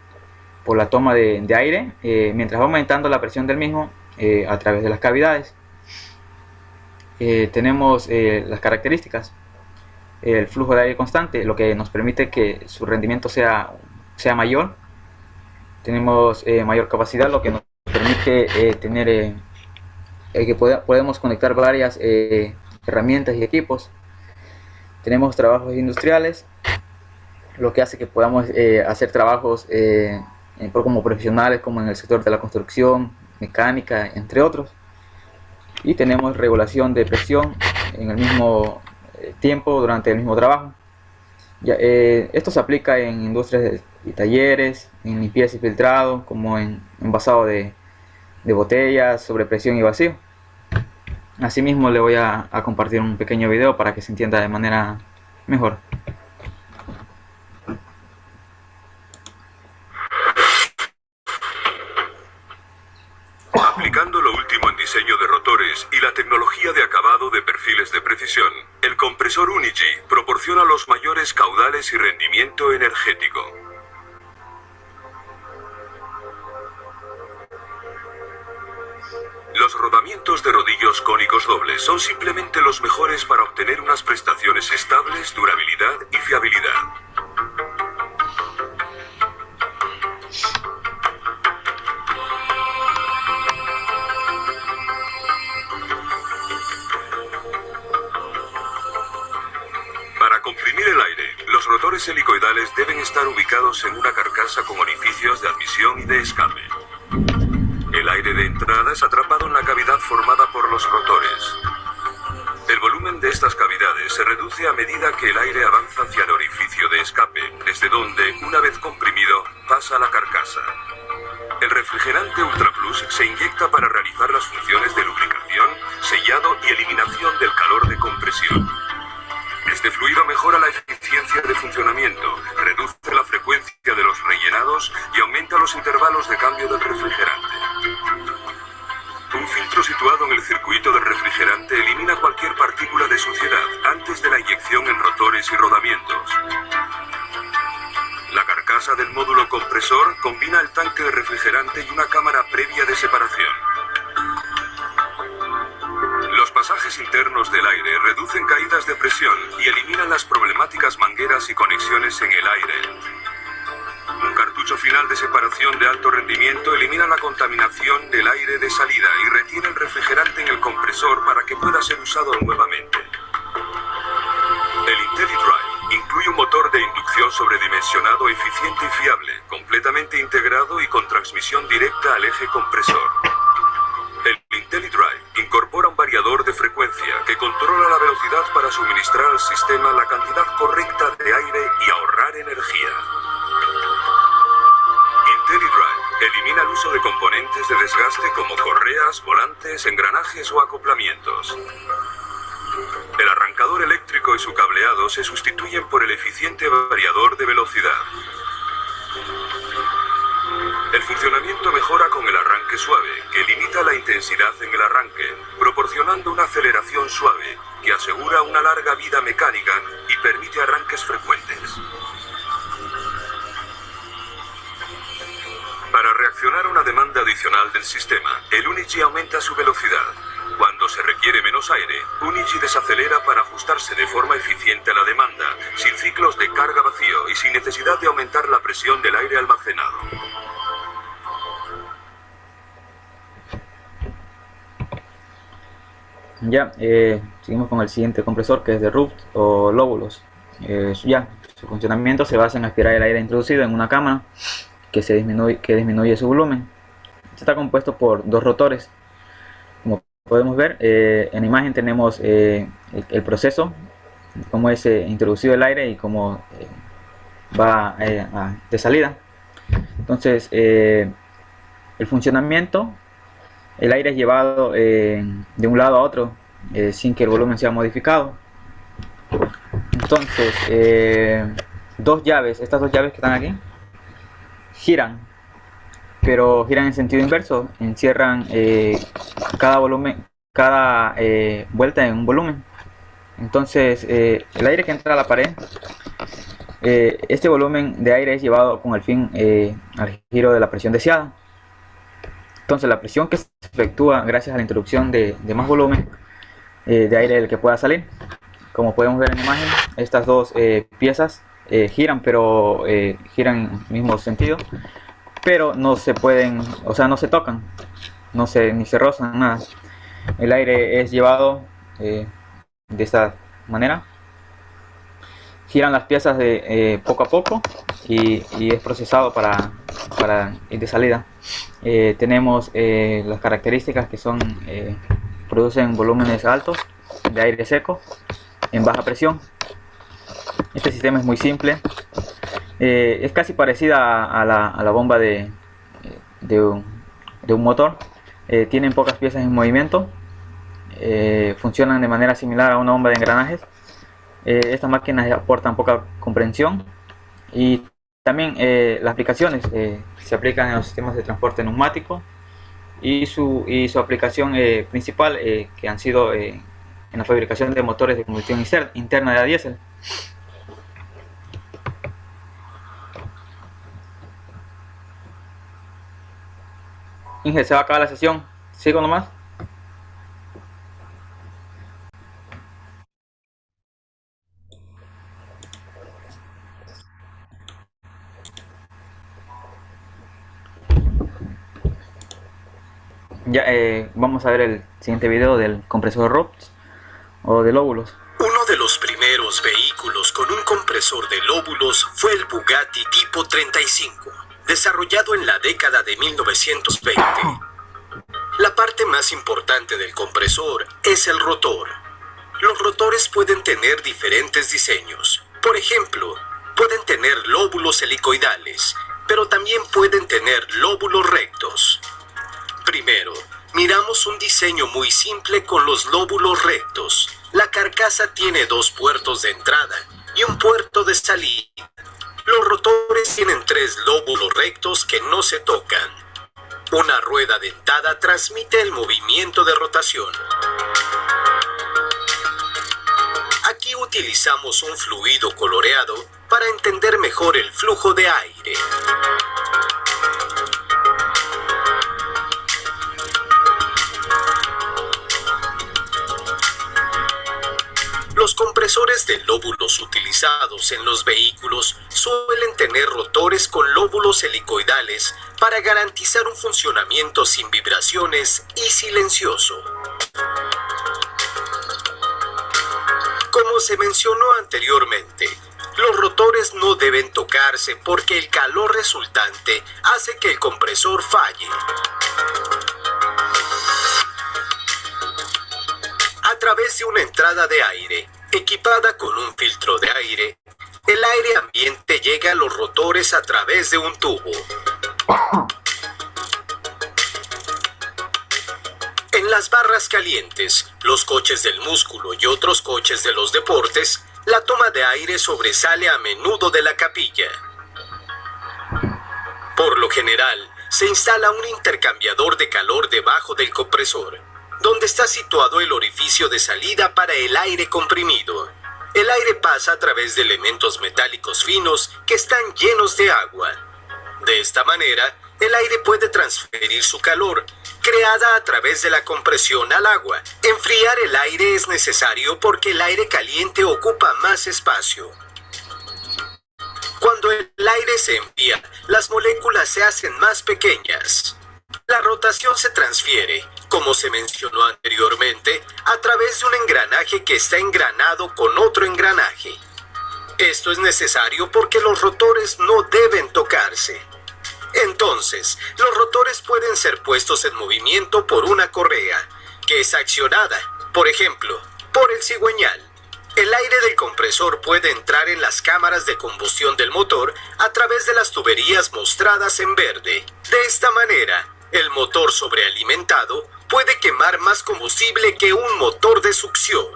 por la toma de aire, mientras va aumentando la presión del mismo a través de las cavidades. Tenemos las características: el flujo de aire constante, lo que nos permite que su rendimiento sea mayor. Tenemos mayor capacidad, lo que nos permite tener que podemos conectar varias herramientas y equipos. Tenemos trabajos industriales, lo que hace que podamos hacer trabajos como profesionales, como en el sector de la construcción, mecánica, entre otros. Y tenemos regulación de presión en el mismo tiempo durante el mismo trabajo. Esto se aplica en industrias y talleres, en limpieza y filtrado, como en envasado de botellas, sobrepresión y vacío. Asimismo, le voy a compartir un pequeño video para que se entienda de manera mejor. Aplicando lo último en diseño de rotores y la tecnología de acabado de perfiles de precisión, el compresor Unigi proporciona los mayores caudales y rendimiento energético. Los rodamientos de rodillos cónicos dobles son simplemente los mejores para obtener unas prestaciones estables, durabilidad y fiabilidad. Para comprimir el aire, los rotores helicoidales deben estar ubicados en una carcasa con orificios de admisión y de escape. El aire de entrada es atrapado en la cavidad formada por los rotores. El volumen de estas cavidades se reduce a medida que el aire avanza hacia el orificio de escape, desde donde, una vez comprimido, pasa a la carcasa. El refrigerante Ultra Plus se inyecta para realizar las funciones de lubricación, sellado y eliminación del calor de compresión. Este fluido mejora la eficiencia de funcionamiento, reduce la frecuencia de los rellenados y aumenta los intervalos de cambio del refrigerante. Un filtro situado en el circuito del refrigerante elimina cualquier partícula de suciedad antes de la inyección en rotores y rodamientos. La carcasa del módulo compresor combina el tanque de refrigerante y una cámara previa de separación. Los pasajes internos del aire reducen caídas de presión y eliminan las problemáticas mangueras y conexiones en el aire. Un cartucho final de separación de alto rendimiento elimina la contaminación del aire de salida y retiene el refrigerante en el compresor para que pueda ser usado nuevamente. El IntelliDrive incluye un motor de inducción propulsión sobredimensionado, eficiente y fiable, completamente integrado y con transmisión directa al eje compresor. El IntelliDrive incorpora un variador de frecuencia que controla la velocidad para suministrar al sistema la cantidad correcta de aire y ahorrar energía. IntelliDrive elimina el uso de componentes de desgaste como correas, volantes, engranajes o acoplamientos. El arrancador eléctrico y su cableado se sustituyen por el eficiente variador de velocidad. El funcionamiento mejora con el arranque suave, que limita la intensidad en el arranque, proporcionando una aceleración suave, que asegura una larga vida mecánica y permite arranques frecuentes. Para reaccionar a una demanda adicional del sistema, el Unity aumenta su velocidad. Cuando se requiere menos aire, Unity desacelera para ajustarse de forma eficiente a la demanda, sin ciclos de carga vacío y sin necesidad de aumentar la presión del aire almacenado. Ya, seguimos con el siguiente compresor, que es de Ruft o lóbulos. Su funcionamiento se basa en aspirar el aire introducido en una cámara que disminuye su volumen. Está compuesto por dos rotores. Como podemos ver en la imagen, tenemos el proceso, cómo es introducido el aire y cómo va de salida. Entonces, el funcionamiento: el aire es llevado de un lado a otro sin que el volumen sea modificado. Entonces, estas dos llaves que están aquí giran, pero giran en sentido inverso, encierran cada vuelta en un volumen. Entonces, el aire que entra a la pared, este volumen de aire es llevado con el fin al giro de la presión deseada. Entonces, la presión que se efectúa gracias a la introducción de más volumen de aire del que pueda salir. Como podemos ver en la imagen, estas dos piezas giran, pero giran en el mismo sentido, pero no se pueden, no se tocan, ni se rozan, nada. El aire es llevado de esta manera. Giran las piezas poco a poco y es procesado para ir de salida. Tenemos las características que son producen volúmenes altos de aire seco en baja presión. Este sistema es muy simple, es casi parecida a la bomba de un motor. Tienen pocas piezas en movimiento, funcionan de manera similar a una bomba de engranajes. Estas máquinas aportan poca comprensión y también las aplicaciones se aplican en los sistemas de transporte neumático y su aplicación principal que han sido en la fabricación de motores de combustión interna de diésel. Inge, se va a acabar la sesión. ¿Sigo nomás? Ya, vamos a ver el siguiente video del compresor Ruft o de lóbulos. Uno de los primeros vehículos con un compresor de lóbulos fue el Bugatti Tipo 35, desarrollado en la década de 1920. La parte más importante del compresor es el rotor. Los rotores pueden tener diferentes diseños. Por ejemplo, pueden tener lóbulos helicoidales, pero también pueden tener lóbulos rectos. Primero, miramos un diseño muy simple con los lóbulos rectos. La carcasa tiene dos puertos de entrada y un puerto de salida. Los rotores tienen tres lóbulos rectos que no se tocan. Una rueda dentada transmite el movimiento de rotación. Aquí utilizamos un fluido coloreado para entender mejor el flujo de aire. Los compresores de lóbulos utilizados en los vehículos suelen tener rotores con lóbulos helicoidales para garantizar un funcionamiento sin vibraciones y silencioso. Como se mencionó anteriormente, Los rotores no deben tocarse porque el calor resultante hace que el compresor falle. A través de una entrada de aire, equipada con un filtro de aire, el aire ambiente llega a los rotores a través de un tubo. En las barras calientes, los coches del músculo y otros coches de los deportes, la toma de aire sobresale a menudo de la capilla. Por lo general, se instala un intercambiador de calor debajo del compresor, donde está situado el orificio de salida para el aire comprimido. El aire pasa a través de elementos metálicos finos que están llenos de agua. De esta manera, el aire puede transferir su calor, creada a través de la compresión al agua. Enfriar el aire es necesario porque el aire caliente ocupa más espacio. Cuando el aire se enfría, las moléculas se hacen más pequeñas. La rotación se transfiere, como se mencionó anteriormente, a través de un engranaje que está engranado con otro engranaje. Esto es necesario porque los rotores no deben tocarse. Entonces, los rotores pueden ser puestos en movimiento por una correa, que es accionada, por ejemplo, por el cigüeñal. El aire del compresor puede entrar en las cámaras de combustión del motor a través de las tuberías mostradas en verde. De esta manera, el motor sobrealimentado puede quemar más combustible que un motor de succión.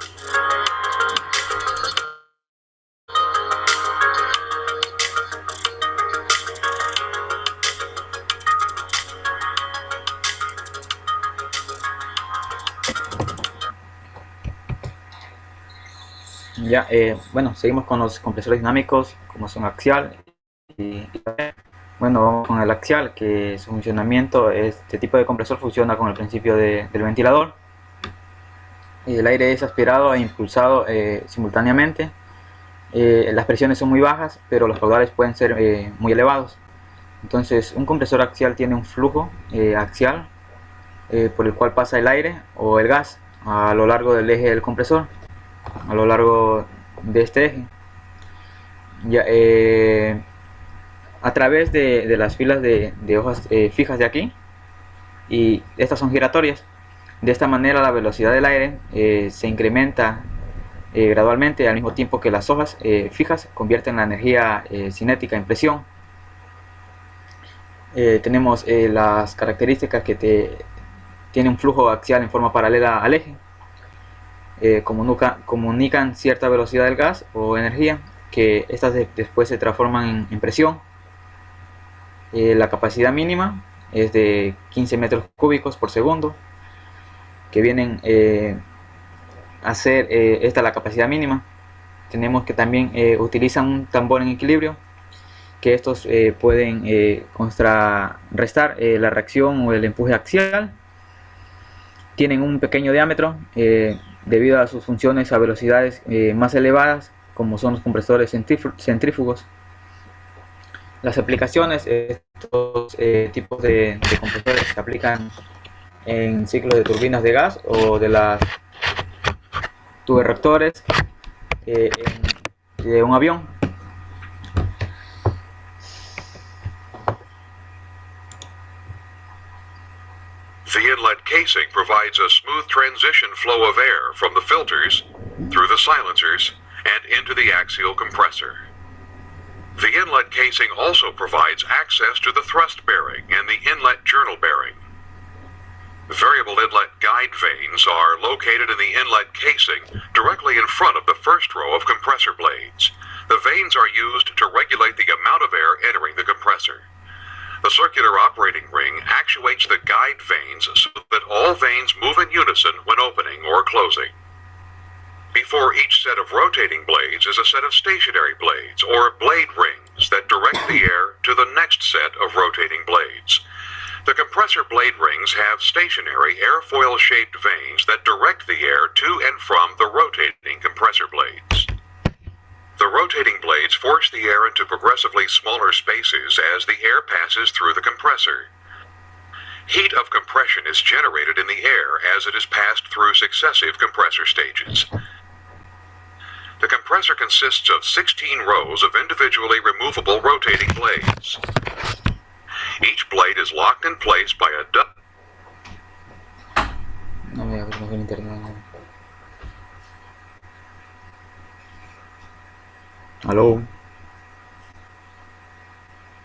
Ya, bueno, seguimos con los compresores dinámicos, como son axial y bueno, vamos con el axial, que su funcionamiento, este tipo de compresor funciona con el principio del ventilador. El aire es aspirado e impulsado simultáneamente. Las presiones son muy bajas, pero los caudales pueden ser muy elevados. Entonces, un compresor axial tiene un flujo axial por el cual pasa el aire o el gas a lo largo del eje del compresor, a lo largo de este eje. Ya, a través de las filas de hojas fijas de aquí, y estas son giratorias. De esta manera la velocidad del aire se incrementa gradualmente al mismo tiempo que las hojas fijas convierten la energía cinética en presión. Tenemos las características que tiene un flujo axial en forma paralela al eje. Comunican cierta velocidad del gas o energía, que estas después se transforman en presión. La capacidad mínima es de 15 metros cúbicos por segundo, que vienen a ser esta la capacidad mínima. Tenemos que también utilizan un tambor en equilibrio, que estos pueden contrarrestar la reacción o el empuje axial. Tienen un pequeño diámetro debido a sus funciones a velocidades más elevadas, como son los compresores centrífugos. Las aplicaciones, estos tipos de compresores se aplican en ciclos de turbinas de gas o de las turborreactores de un avión. The inlet casing provides a smooth transition flow of air from the filters, through the silencers, and into the axial compressor. The inlet casing also provides access to the thrust bearing and the inlet journal bearing. Variable inlet guide vanes are located in the inlet casing directly in front of the first row of compressor blades. The vanes are used to regulate the amount of air entering the compressor. The circular operating ring actuates the guide vanes so that all vanes move in unison when opening or closing. Before each set of rotating blades is a set of stationary blades, or blade rings, that direct the air to the next set of rotating blades. The compressor blade rings have stationary airfoil-shaped vanes that direct the air to and from the rotating compressor blades. The rotating blades force the air into progressively smaller spaces as the air passes through the compressor. Heat of compression is generated in the air as it is passed through successive compressor stages. The compressor consists of 16 rows of individually removable rotating blades. Each blade is locked in place by a No me hagas el internet. Aló.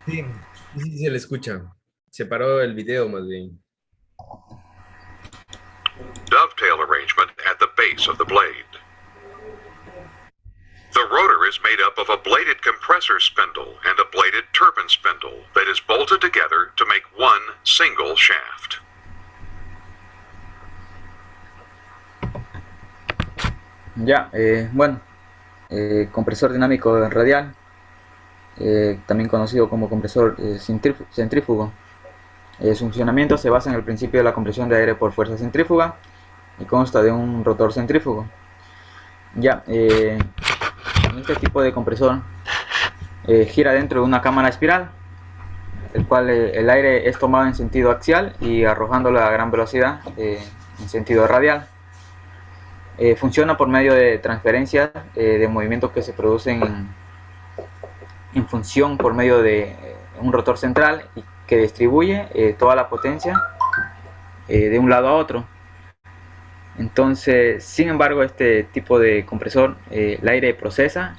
Sí, sí se le escucha. Se paró el video más bien. dovetail arrangement at the base of the blade. The rotor is made up of a bladed compressor spindle and a bladed turbine spindle that is bolted together to make one single shaft. Ya, bueno, compresor dinámico radial, también conocido como compresor centrífugo. Su funcionamiento se basa en el principio de la compresión de aire por fuerza centrífuga y consta de un rotor centrífugo. Ya, en este tipo de compresor gira dentro de una cámara espiral, el cual el aire es tomado en sentido axial y arrojándolo a gran velocidad en sentido radial. Funciona por medio de transferencias de movimientos que se producen en función por medio de un rotor central y que distribuye toda la potencia de un lado a otro. Entonces, sin embargo, este tipo de compresor, el aire procesa,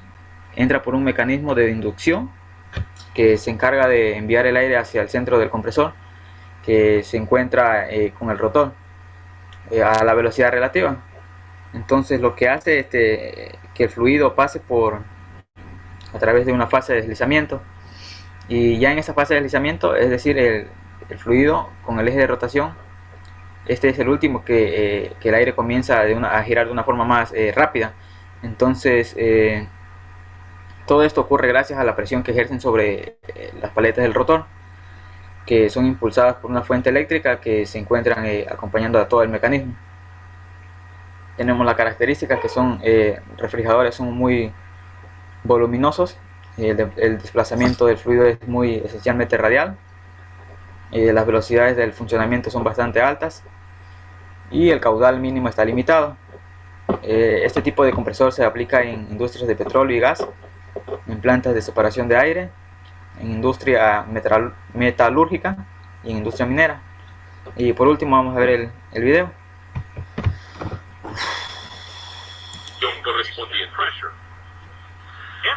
entra por un mecanismo de inducción que se encarga de enviar el aire hacia el centro del compresor, que se encuentra con el rotor a la velocidad relativa. Entonces lo que hace es que el fluido pase a través de una fase de deslizamiento, y ya en esa fase de deslizamiento, es decir, el fluido con el eje de rotación, este es el último que el aire comienza a girar de una forma más rápida. Entonces todo esto ocurre gracias a la presión que ejercen sobre las paletas del rotor, que son impulsadas por una fuente eléctrica que se encuentran acompañando a todo el mecanismo. Tenemos la característica que son refrigeradores son muy voluminosos, el desplazamiento del fluido es muy esencialmente radial, las velocidades del funcionamiento son bastante altas y el caudal mínimo está limitado. Este tipo de compresor se aplica en industrias de petróleo y gas, en plantas de separación de aire, en industria metalúrgica y en industria minera. Y por último vamos a ver el video. Correspondiente.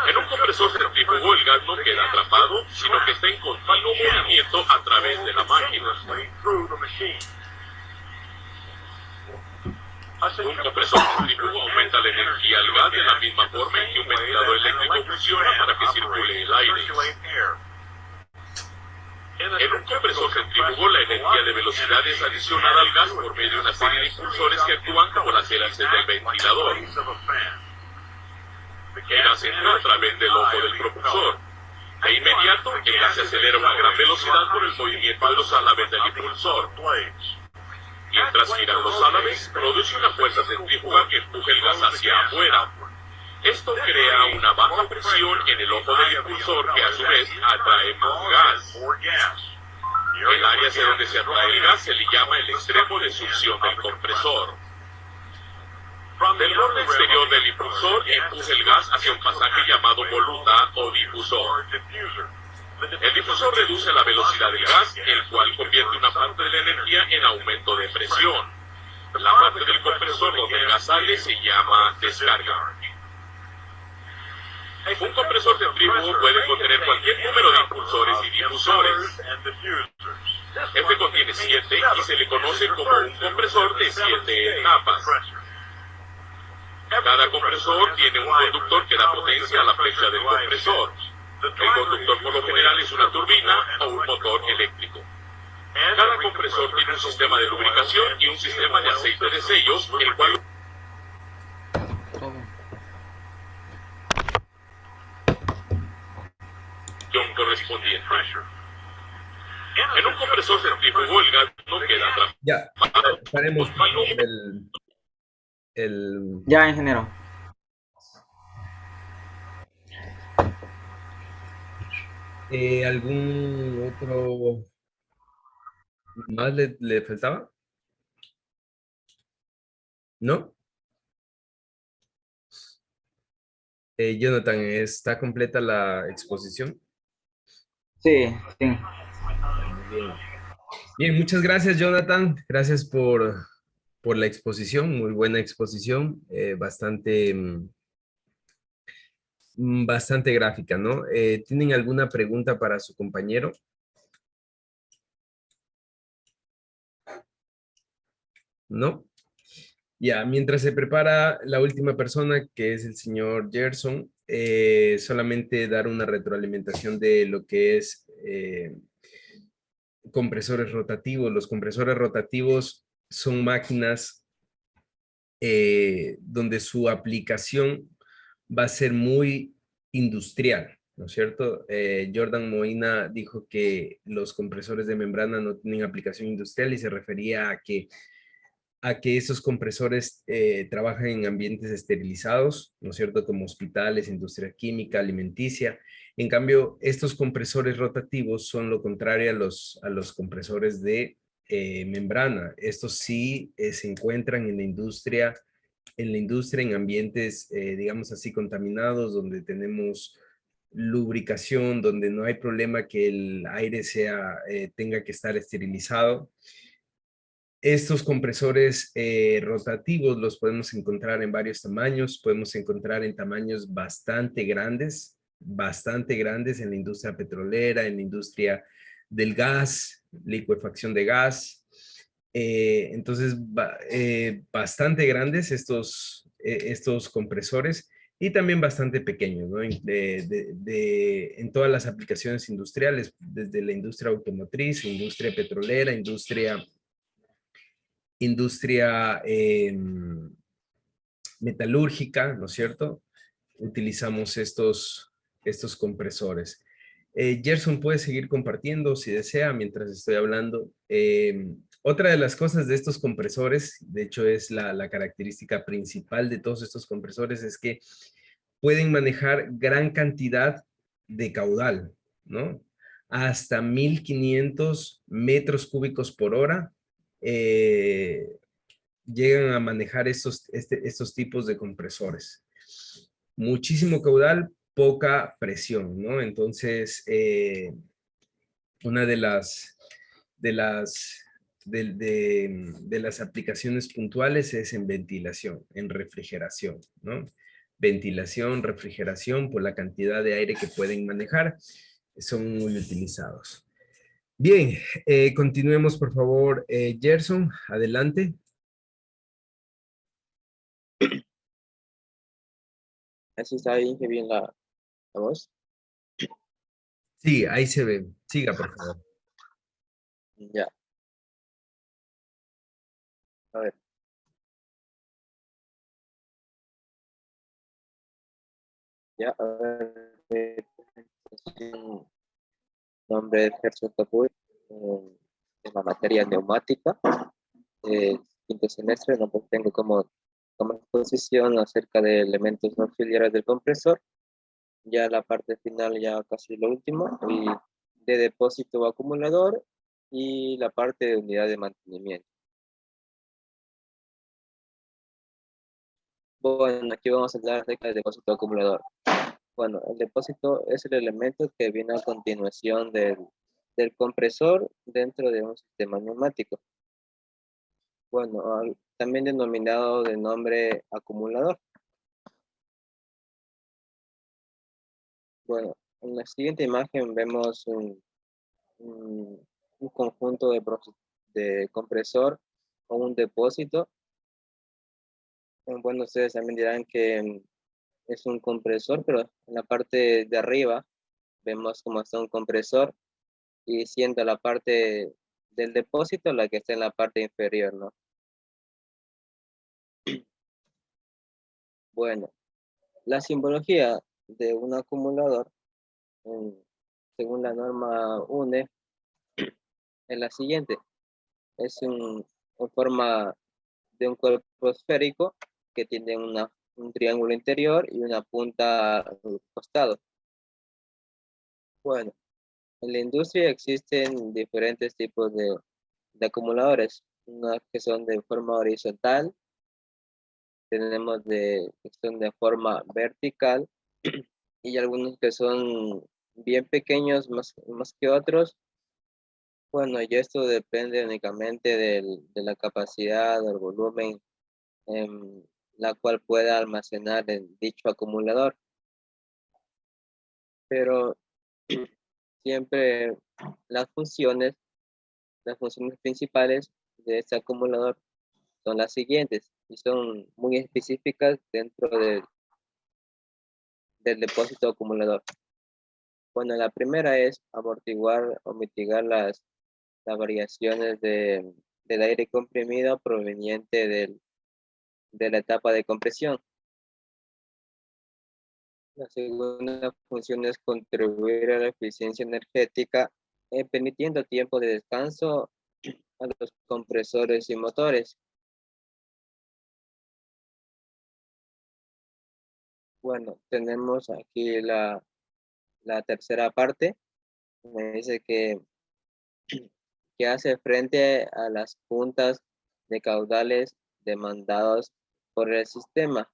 En un compresor centrífugo el gas no queda atrapado, sino que está en continuo movimiento a través de la máquina. Un compresor centrífugo aumenta la energía al gas de la misma forma en que un ventilador eléctrico funciona para que circule el aire. En un compresor centrífugo la energía de velocidad es adicionada al gas por medio de una serie de impulsores que actúan como las hélices del ventilador. El gas entra a través del ojo del propulsor. De inmediato, el gas se acelera a una gran velocidad por el movimiento de los álabes del impulsor. Mientras giran los álabes, produce una fuerza centrífuga que empuja el gas hacia afuera. Esto crea una baja presión en el ojo del impulsor que a su vez atrae más gas. El área hacia donde se atrae el gas se le llama el extremo de succión del compresor. Del borde exterior del impulsor empuja el gas hacia un pasaje llamado voluta o difusor. El difusor reduce la velocidad del gas, el cual convierte una parte de la energía en aumento de presión. La parte del compresor donde el gas sale se llama descarga. Un compresor centrífugo puede contener cualquier número de impulsores y difusores. Este contiene 7 y se le conoce como un compresor de 7 etapas. Cada compresor tiene un conductor que da potencia a la flecha del compresor. El conductor por lo general es una turbina o un motor eléctrico. Cada compresor tiene un sistema de lubricación y un sistema de aceite de sellos, el cual correspondiente. En un compresor centrífugo el gas no queda atrapado. Ya, paremos Ya, ingeniero. ¿Algún otro más le faltaba? ¿No? Jonathan, ¿está completa la exposición? Sí, sí. Bien. Bien, muchas gracias, Jonathan. Gracias por la exposición, muy buena exposición, bastante gráfica, ¿no? ¿Tienen alguna pregunta para su compañero? ¿No? Ya, mientras se prepara la última persona, que es el señor Gerson, solamente dar una retroalimentación de lo que es compresores rotativos. Los compresores rotativos son máquinas donde su aplicación va a ser muy industrial, ¿no es cierto? Jordan Moina dijo que los compresores de membrana no tienen aplicación industrial y se refería a que esos compresores trabajan en ambientes esterilizados, ¿no es cierto? Como hospitales, industria química, alimenticia. En cambio, estos compresores rotativos son lo contrario a los compresores de membrana. Estos sí se encuentran en la industria, en ambientes, digamos así, contaminados, donde tenemos lubricación, donde no hay problema que el aire tenga que estar esterilizado. Estos compresores rotativos los podemos encontrar en varios tamaños, podemos encontrar en tamaños bastante grandes en la industria petrolera, en la industria del gas, licuefacción de gas. Entonces, bastante grandes estos compresores y también bastante pequeños, ¿no? En todas las aplicaciones industriales, desde la industria automotriz, industria petrolera, industria metalúrgica, ¿no es cierto? Utilizamos estos compresores. Gerson puede seguir compartiendo si desea mientras estoy hablando. Otra de las cosas de estos compresores, de hecho es la característica principal de todos estos compresores, es que pueden manejar gran cantidad de caudal, ¿no? Hasta 1500 metros cúbicos por hora llegan a manejar estos tipos de compresores. Muchísimo caudal, poca presión, ¿no? Entonces, una de las aplicaciones puntuales es en ventilación, en refrigeración, ¿no? Ventilación, refrigeración, por la cantidad de aire que pueden manejar, son muy utilizados. Bien, continuemos por favor. Gerson, adelante. Así está ahí, que bien la voz. Sí, ahí se ve. Siga, por favor. Ya. A ver. Ya, a ver. Mi nombre es Gerson Tapuy, en la materia neumática. Quinto semestre, no pues tengo como exposición acerca de elementos no auxiliares del compresor. Ya la parte final, ya casi lo último, y de depósito o acumulador y la parte de unidad de mantenimiento. Bueno, aquí vamos a hablar acerca del depósito acumulador. Bueno, el depósito es el elemento que viene a continuación del compresor dentro de un sistema neumático. Bueno, también denominado de nombre acumulador. Bueno, en la siguiente imagen vemos un conjunto de compresor o un depósito. Bueno, ustedes también dirán que es un compresor, pero en la parte de arriba vemos cómo está un compresor y siendo la parte del depósito la que está en la parte inferior, ¿no? Bueno, la simbología de un acumulador, según la norma UNE, es la siguiente. Es en forma de un cuerpo esférico que tiene un triángulo interior y una punta al costado. Bueno, en la industria existen diferentes tipos de acumuladores, unos que son de forma horizontal, tenemos que son de forma vertical y algunos que son bien pequeños más que otros. Bueno, y esto depende únicamente de la capacidad o el volumen la cual pueda almacenar en dicho acumulador. Pero siempre las funciones principales de este acumulador son las siguientes y son muy específicas dentro del depósito acumulador. Bueno, la primera es amortiguar o mitigar las variaciones del aire comprimido proveniente de la etapa de compresión. La segunda función es contribuir a la eficiencia energética, permitiendo tiempo de descanso a los compresores y motores. Bueno, tenemos aquí la tercera parte. Me dice que hace frente a las puntas de caudales demandados por el sistema.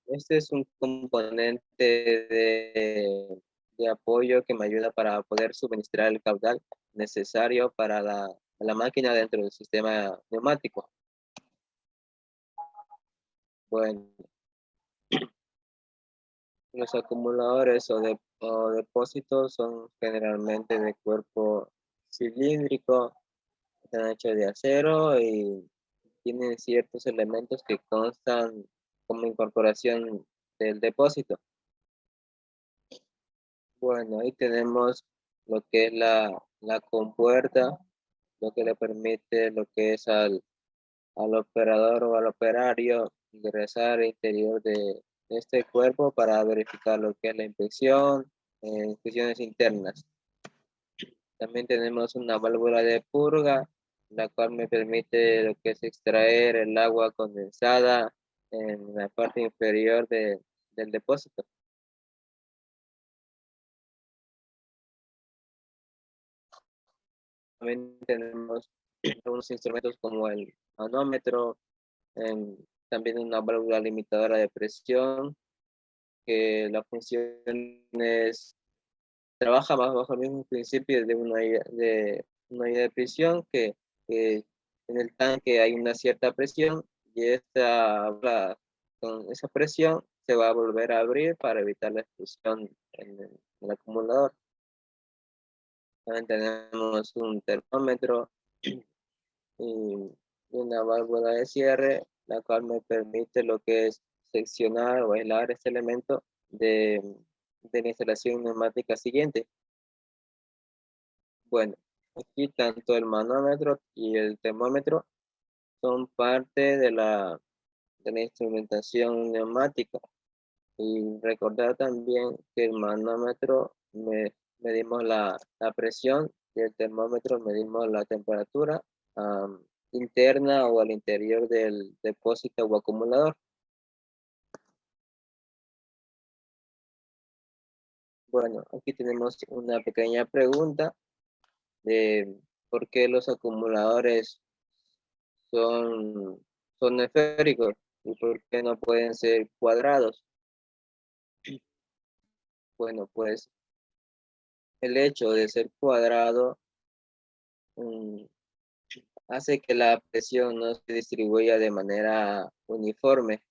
Este es un componente de apoyo que me ayuda para poder suministrar el caudal necesario para la máquina dentro del sistema neumático. Bueno, los acumuladores o depósitos son generalmente de cuerpo cilíndrico, están hechos de acero y tienen ciertos elementos que constan como incorporación del depósito. Bueno, ahí tenemos lo que es la compuerta, lo que le permite lo que es al operador o al operario ingresar al interior de este cuerpo para verificar lo que es la inspección, inspecciones internas. También tenemos una válvula de purga, la cual me permite lo que es extraer el agua condensada en la parte inferior del depósito. También tenemos algunos instrumentos como el manómetro, también una válvula limitadora de presión, que la función es, trabaja bajo el mismo principio de una idea de presión, que en el tanque hay una cierta presión y con esa presión se va a volver a abrir para evitar la explosión en el acumulador. También tenemos un termómetro y una válvula de cierre, la cual me permite lo que es seccionar o aislar este elemento de la instalación neumática siguiente. Bueno, aquí tanto el manómetro y el termómetro son parte de la instrumentación neumática. Y recordar también que el manómetro medimos la presión y el termómetro medimos la temperatura interna o al interior del depósito o acumulador. Bueno, aquí tenemos una pequeña pregunta de por qué los acumuladores son esféricos y por qué no pueden ser cuadrados. Bueno, pues el hecho de ser cuadrado hace que la presión no se distribuya de manera uniforme.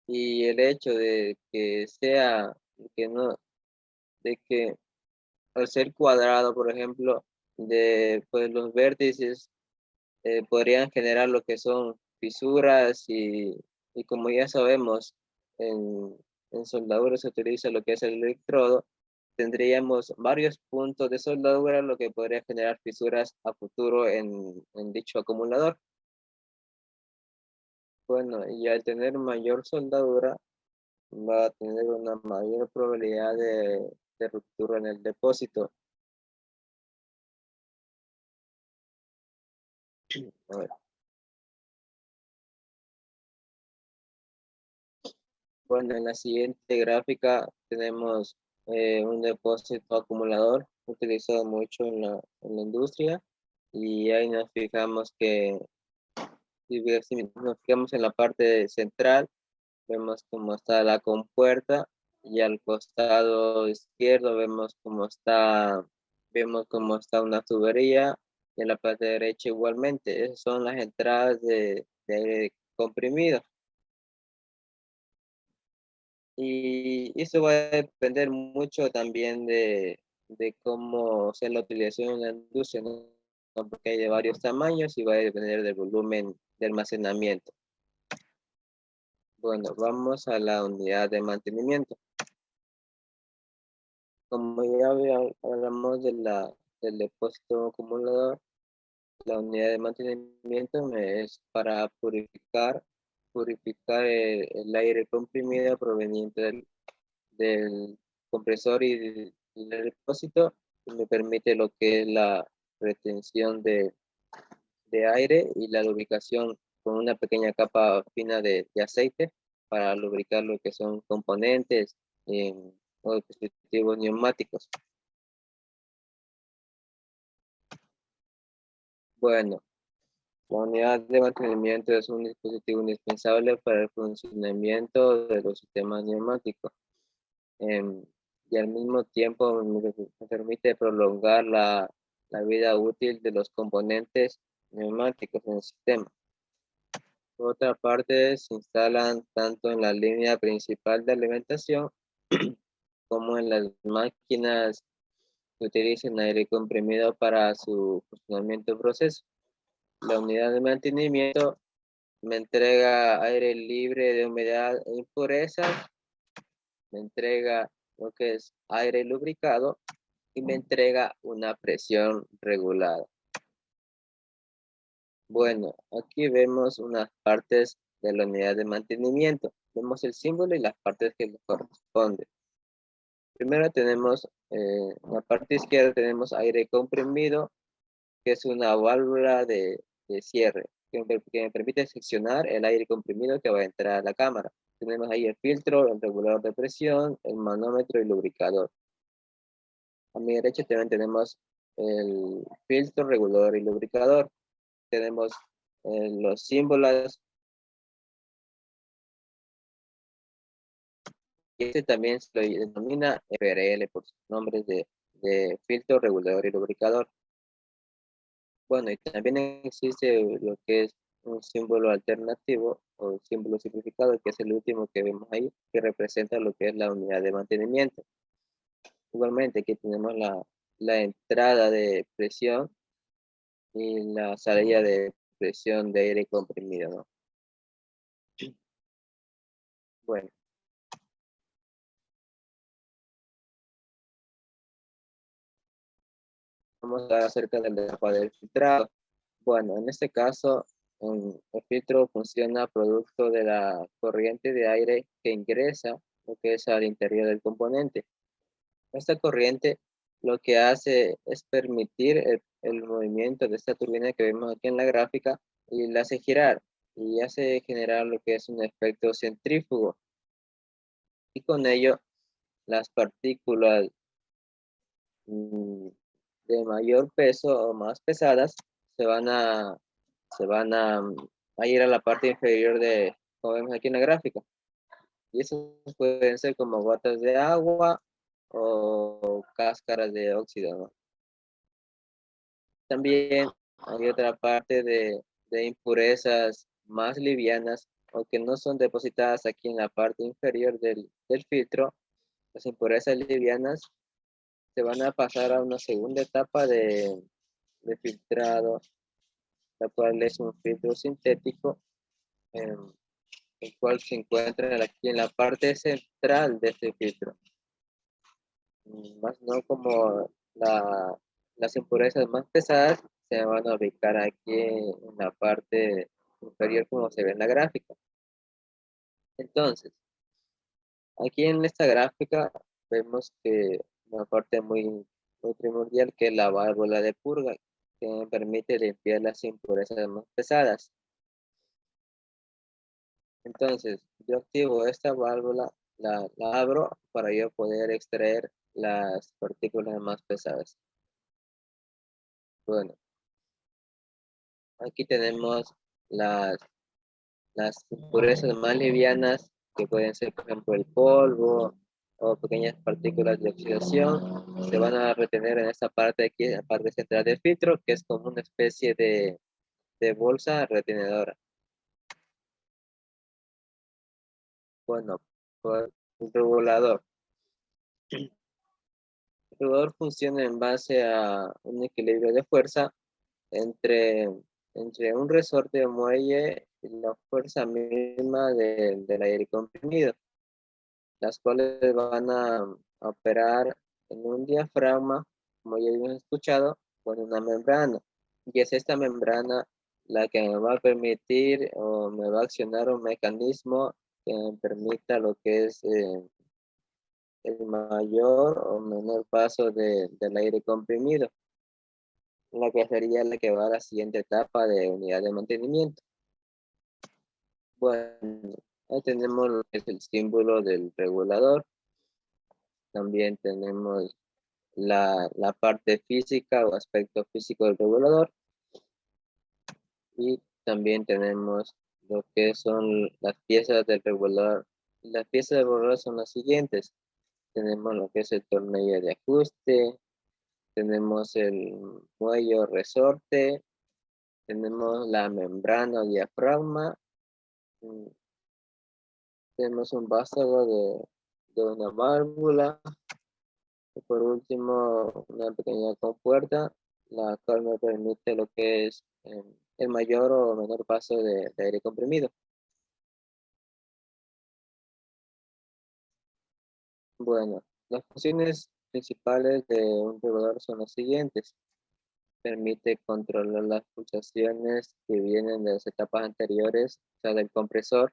Y el hecho de que al ser cuadrado, por ejemplo, pues los vértices podrían generar lo que son fisuras y como ya sabemos, en soldadura se utiliza lo que es el electrodo, tendríamos varios puntos de soldadura, lo que podría generar fisuras a futuro en dicho acumulador. Bueno, y al tener mayor soldadura, va a tener una mayor probabilidad de ruptura en el depósito. A ver. Bueno, en la siguiente gráfica tenemos un depósito acumulador utilizado mucho en la industria, y ahí nos fijamos que si nos fijamos en la parte central, vemos cómo está la compuerta y al costado izquierdo vemos cómo está una tubería y en la parte derecha igualmente. Esas son las entradas de aire comprimido. Y eso va a depender mucho también de cómo sea la utilización en la industria, ¿no? Porque hay de varios tamaños y va a depender del volumen de almacenamiento. Bueno, vamos a la unidad de mantenimiento. Como ya hablamos del depósito acumulador, la unidad de mantenimiento es para purificar el aire comprimido proveniente del compresor y del depósito, y me permite lo que es la retención de aire y la lubricación con una pequeña capa fina de aceite para lubricar lo que son componentes o dispositivos neumáticos. Bueno, la unidad de mantenimiento es un dispositivo indispensable para el funcionamiento de los sistemas neumáticos. Y al mismo tiempo me permite prolongar la vida útil de los componentes neumáticos en el sistema. Por otra parte, se instalan tanto en la línea principal de alimentación como en las máquinas que utilizan aire comprimido para su funcionamiento proceso. La unidad de mantenimiento me entrega aire libre de humedad e impurezas, me entrega lo que es aire lubricado y me entrega una presión regulada. Bueno, aquí vemos unas partes de la unidad de mantenimiento. Vemos el símbolo y las partes que le corresponden. Primero tenemos, en la parte izquierda tenemos aire comprimido, que es una válvula de cierre, que me permite seccionar el aire comprimido que va a entrar a la cámara. Tenemos ahí el filtro, el regulador de presión, el manómetro y el lubricador. A mi derecha también tenemos el filtro, regulador y lubricador. Tenemos los símbolos. Y este también se lo denomina FRL por sus nombres de filtro, regulador y lubricador. Bueno, y también existe lo que es un símbolo alternativo o símbolo simplificado, que es el último que vemos ahí, que representa lo que es la unidad de mantenimiento. Igualmente, aquí tenemos la entrada de presión y la salida de presión de aire comprimido, ¿no? Bueno. Vamos a hablar acerca de la etapa del filtrado. Bueno, en este caso, el filtro funciona producto de la corriente de aire que ingresa lo que es al interior del componente. Esta corriente lo que hace es permitir el movimiento de esta turbina que vemos aquí en la gráfica y la hace girar y hace generar lo que es un efecto centrífugo. Y con ello, las partículas de mayor peso o más pesadas se van a ir a la parte inferior de, como vemos aquí en la gráfica. Y esos pueden ser como gotas de agua o cáscaras de óxido, ¿no? También hay otra parte de impurezas más livianas o que no son depositadas aquí en la parte inferior del filtro. Las impurezas livianas se van a pasar a una segunda etapa de filtrado, la cual es un filtro sintético, el cual se encuentra aquí en la parte central de este filtro. Más no como las impurezas más pesadas se van a ubicar aquí en la parte inferior como se ve en la gráfica. Entonces, aquí en esta gráfica vemos que una parte muy primordial que es la válvula de purga, que me permite limpiar las impurezas más pesadas. Entonces, yo activo esta válvula, la abro para yo poder extraer las partículas más pesadas. Bueno, aquí tenemos las, las impurezas más livianas, que pueden ser, por ejemplo, el polvo o pequeñas partículas de oxidación, se van a retener en esta parte de aquí, en la parte central del filtro, que es como una especie de bolsa retenedora. Bueno, pues, el regulador. El regulador funciona en base a un equilibrio de fuerza entre un resorte o muelle y la fuerza misma del aire comprimido, las cuales van a operar en un diafragma, como ya hemos escuchado, con una membrana. Y es esta membrana la que me va a permitir o me va a accionar un mecanismo que me permita lo que es el mayor o menor paso del aire comprimido, la que sería la que va a la siguiente etapa de unidad de mantenimiento. Bueno, ahí tenemos lo que es el símbolo del regulador. También tenemos la parte física o aspecto físico del regulador. Y también tenemos lo que son las piezas del regulador. Las piezas del regulador son las siguientes. Tenemos lo que es el tornillo de ajuste, tenemos el muelle resorte, tenemos la membrana o diafragma, tenemos un vástago de una válvula, y por último una pequeña compuerta, la cual me permite lo que es el mayor o menor paso de aire comprimido. Bueno, las funciones principales de un regulador son las siguientes. Permite controlar las pulsaciones que vienen de las etapas anteriores, o sea, del compresor,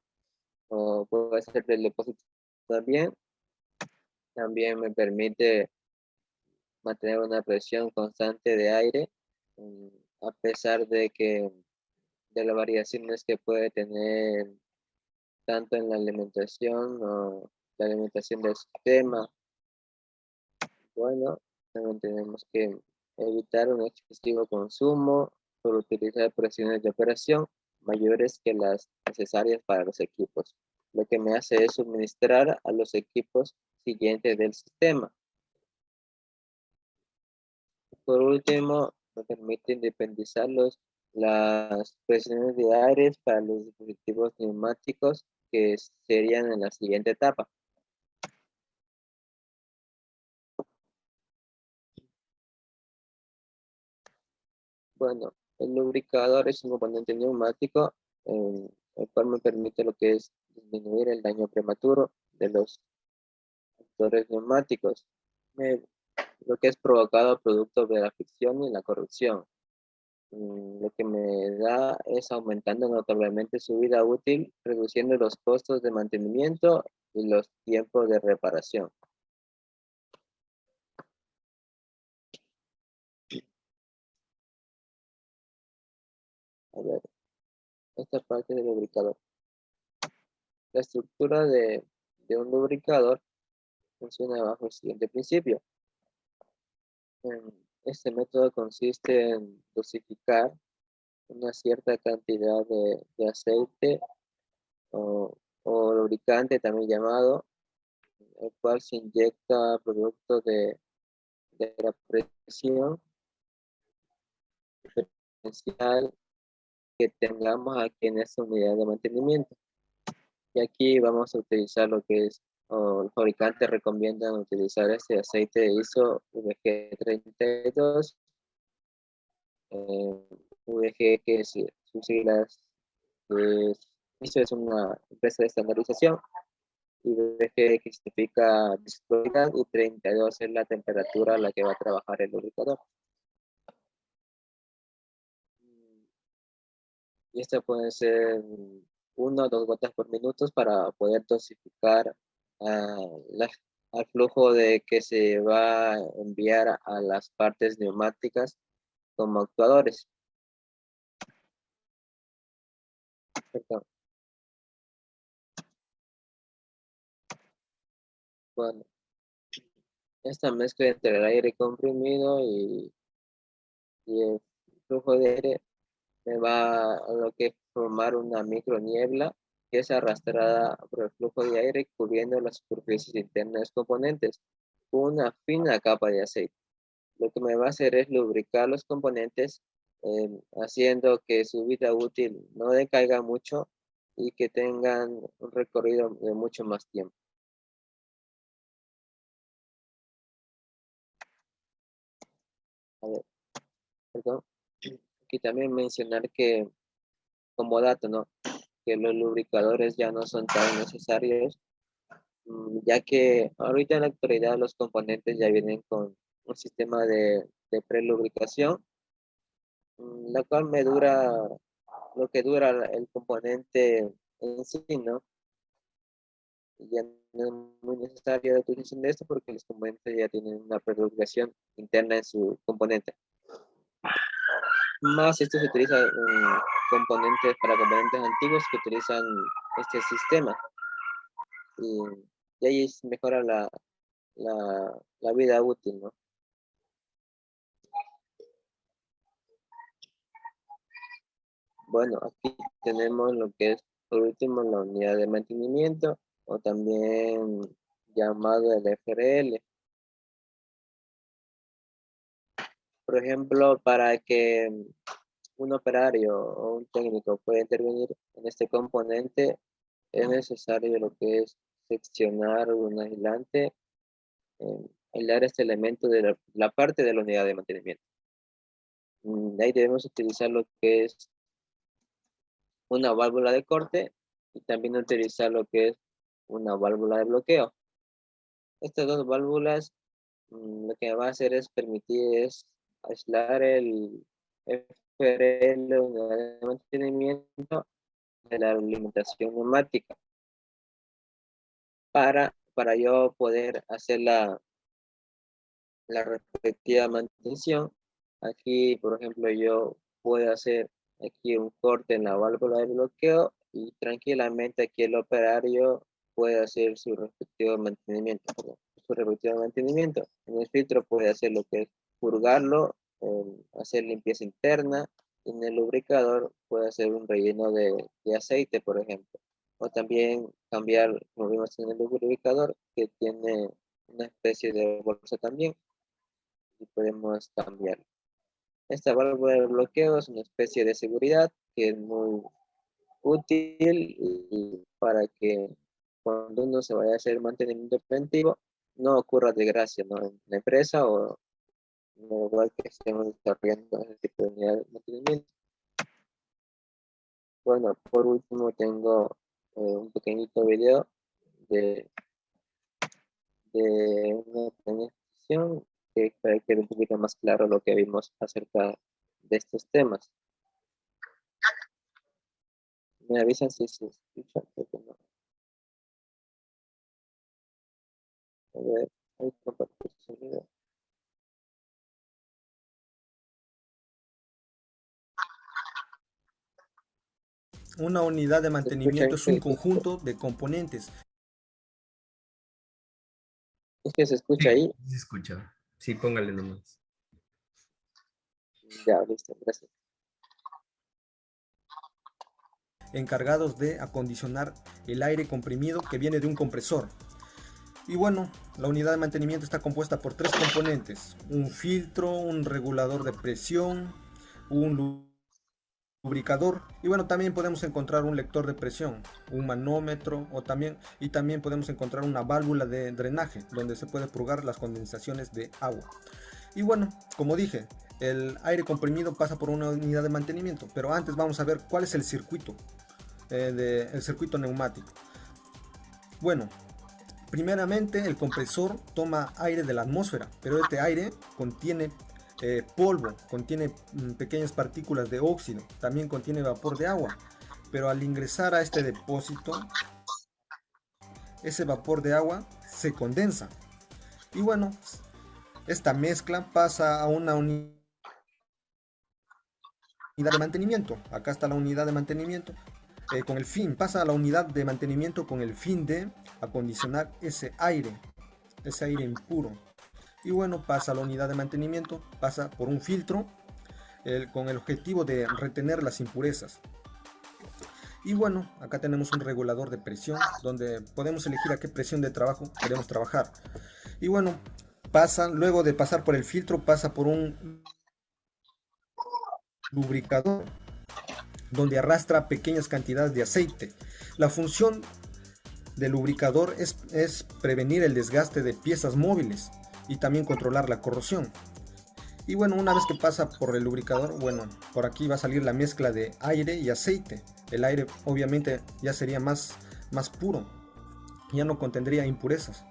o puede ser del depósito también. También me permite mantener una presión constante de aire, a pesar de las variaciones que puede tener tanto en la alimentación o la alimentación del sistema. Bueno, también tenemos que evitar un excesivo consumo por utilizar presiones de operación mayores que las necesarias para los equipos. Lo que me hace es suministrar a los equipos siguientes del sistema. Por último, me permite independizar las presiones de aire para los dispositivos neumáticos que serían en la siguiente etapa. Bueno, el lubricador es un componente neumático, el cual me permite lo que es disminuir el daño prematuro de los motores neumáticos, lo que es provocado producto de la fricción y la corrosión. Lo que me da es aumentando notablemente su vida útil, reduciendo los costos de mantenimiento y los tiempos de reparación. A ver, esta parte del lubricador. La estructura de un lubricador funciona bajo el siguiente principio. Este método consiste en dosificar una cierta cantidad de aceite o lubricante, también llamado, el cual se inyecta producto de la presión diferencial que tengamos aquí en esta unidad de mantenimiento. Y aquí vamos a utilizar lo que es, o los fabricantes recomiendan utilizar este aceite de ISO VG32, VG, que es sus siglas, ISO es una empresa de estandarización, y VG que significa viscosidad, y 32 es la temperatura a la que va a trabajar el lubricador. Y esta puede ser 1 o 2 gotas por minuto para poder dosificar al flujo de que se va a enviar a las partes neumáticas como actuadores. Perdón. Bueno, esta mezcla entre el aire comprimido y el flujo de aire me va a lo que formar una microniebla que es arrastrada por el flujo de aire cubriendo las superficies internas de los componentes con una fina capa de aceite. Lo que me va a hacer es lubricar los componentes, haciendo que su vida útil no decaiga mucho y que tengan un recorrido de mucho más tiempo. A ver, perdón. Aquí también mencionar que, como dato, ¿no? Que los lubricadores ya no son tan necesarios, ya que ahorita en la actualidad los componentes ya vienen con un sistema de prelubricación, la cual me dura lo que dura el componente en sí, ¿no? Y ya no es muy necesaria la utilización de esto porque los componentes ya tienen una prelubricación interna en su componente. Más esto se utiliza en componentes antiguos que utilizan este sistema. Y ahí mejora la vida útil, ¿no? Bueno, aquí tenemos lo que es, por último, la unidad de mantenimiento, o también llamado el FRL. Por ejemplo, para que un operario o un técnico pueda intervenir en este componente, es necesario lo que es seccionar un aislante, aislar este elemento de la parte de la unidad de mantenimiento. De ahí debemos utilizar lo que es una válvula de corte y también utilizar lo que es una válvula de bloqueo. Estas dos válvulas lo que va a hacer es permitir aislar el FRL, unidad de mantenimiento, de la alimentación neumática para yo poder hacer la respectiva mantención. Aquí, por ejemplo, yo puedo hacer aquí un corte en la válvula de bloqueo y tranquilamente aquí el operario puede hacer su respectivo mantenimiento. En el filtro puede hacer lo que es purgarlo, hacer limpieza interna. En el lubricador puede hacer un relleno de aceite, por ejemplo. O también cambiar, como vimos en el lubricador, que tiene una especie de bolsa también. Y podemos cambiarlo. Esta válvula de bloqueo es una especie de seguridad que es muy útil y para que cuando uno se vaya a hacer mantenimiento preventivo no ocurra desgracia, ¿no? En la empresa o en el lugar que estemos desarrollando ese tipo de unidad de mantenimiento. Bueno, por último tengo un pequeñito video de una presentación para que quede un poquito más claro lo que vimos acerca de estos temas. Me avisan si se escucha, porque no. A ver, ahí compartir su video. Una unidad de mantenimiento es un conjunto de componentes. ¿Es que se escucha ahí? Se escucha. Sí, póngale nomás. Ya, listo, gracias. Encargados de acondicionar el aire comprimido que viene de un compresor. Y bueno, la unidad de mantenimiento está compuesta por tres componentes: un filtro, un regulador de presión, un lubricador, y bueno, también podemos encontrar un lector de presión, un manómetro, y también podemos encontrar una válvula de drenaje donde se puede purgar las condensaciones de agua. Y bueno, como dije, el aire comprimido pasa por una unidad de mantenimiento, pero antes vamos a ver cuál es el circuito, el circuito neumático. Bueno, primeramente el compresor toma aire de la atmósfera, pero este aire contiene polvo, contiene pequeñas partículas de óxido, también contiene vapor de agua, pero al ingresar a este depósito, ese vapor de agua se condensa. Y bueno, esta mezcla pasa a una unidad de mantenimiento. Acá está la unidad de mantenimiento. Pasa a la unidad de mantenimiento con el fin de acondicionar ese aire impuro. Y bueno, pasa a la unidad de mantenimiento, pasa por un filtro, con el objetivo de retener las impurezas. Y bueno, acá tenemos un regulador de presión donde podemos elegir a qué presión de trabajo queremos trabajar. Y bueno, luego de pasar por el filtro, pasa por un lubricador donde arrastra pequeñas cantidades de aceite. La función del lubricador es prevenir el desgaste de piezas móviles y también controlar la corrosión. Y bueno, una vez que pasa por el lubricador, bueno, por aquí va a salir la mezcla de aire y aceite. El aire obviamente ya sería más puro, ya no contendría impurezas.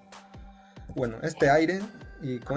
Bueno, este aire y con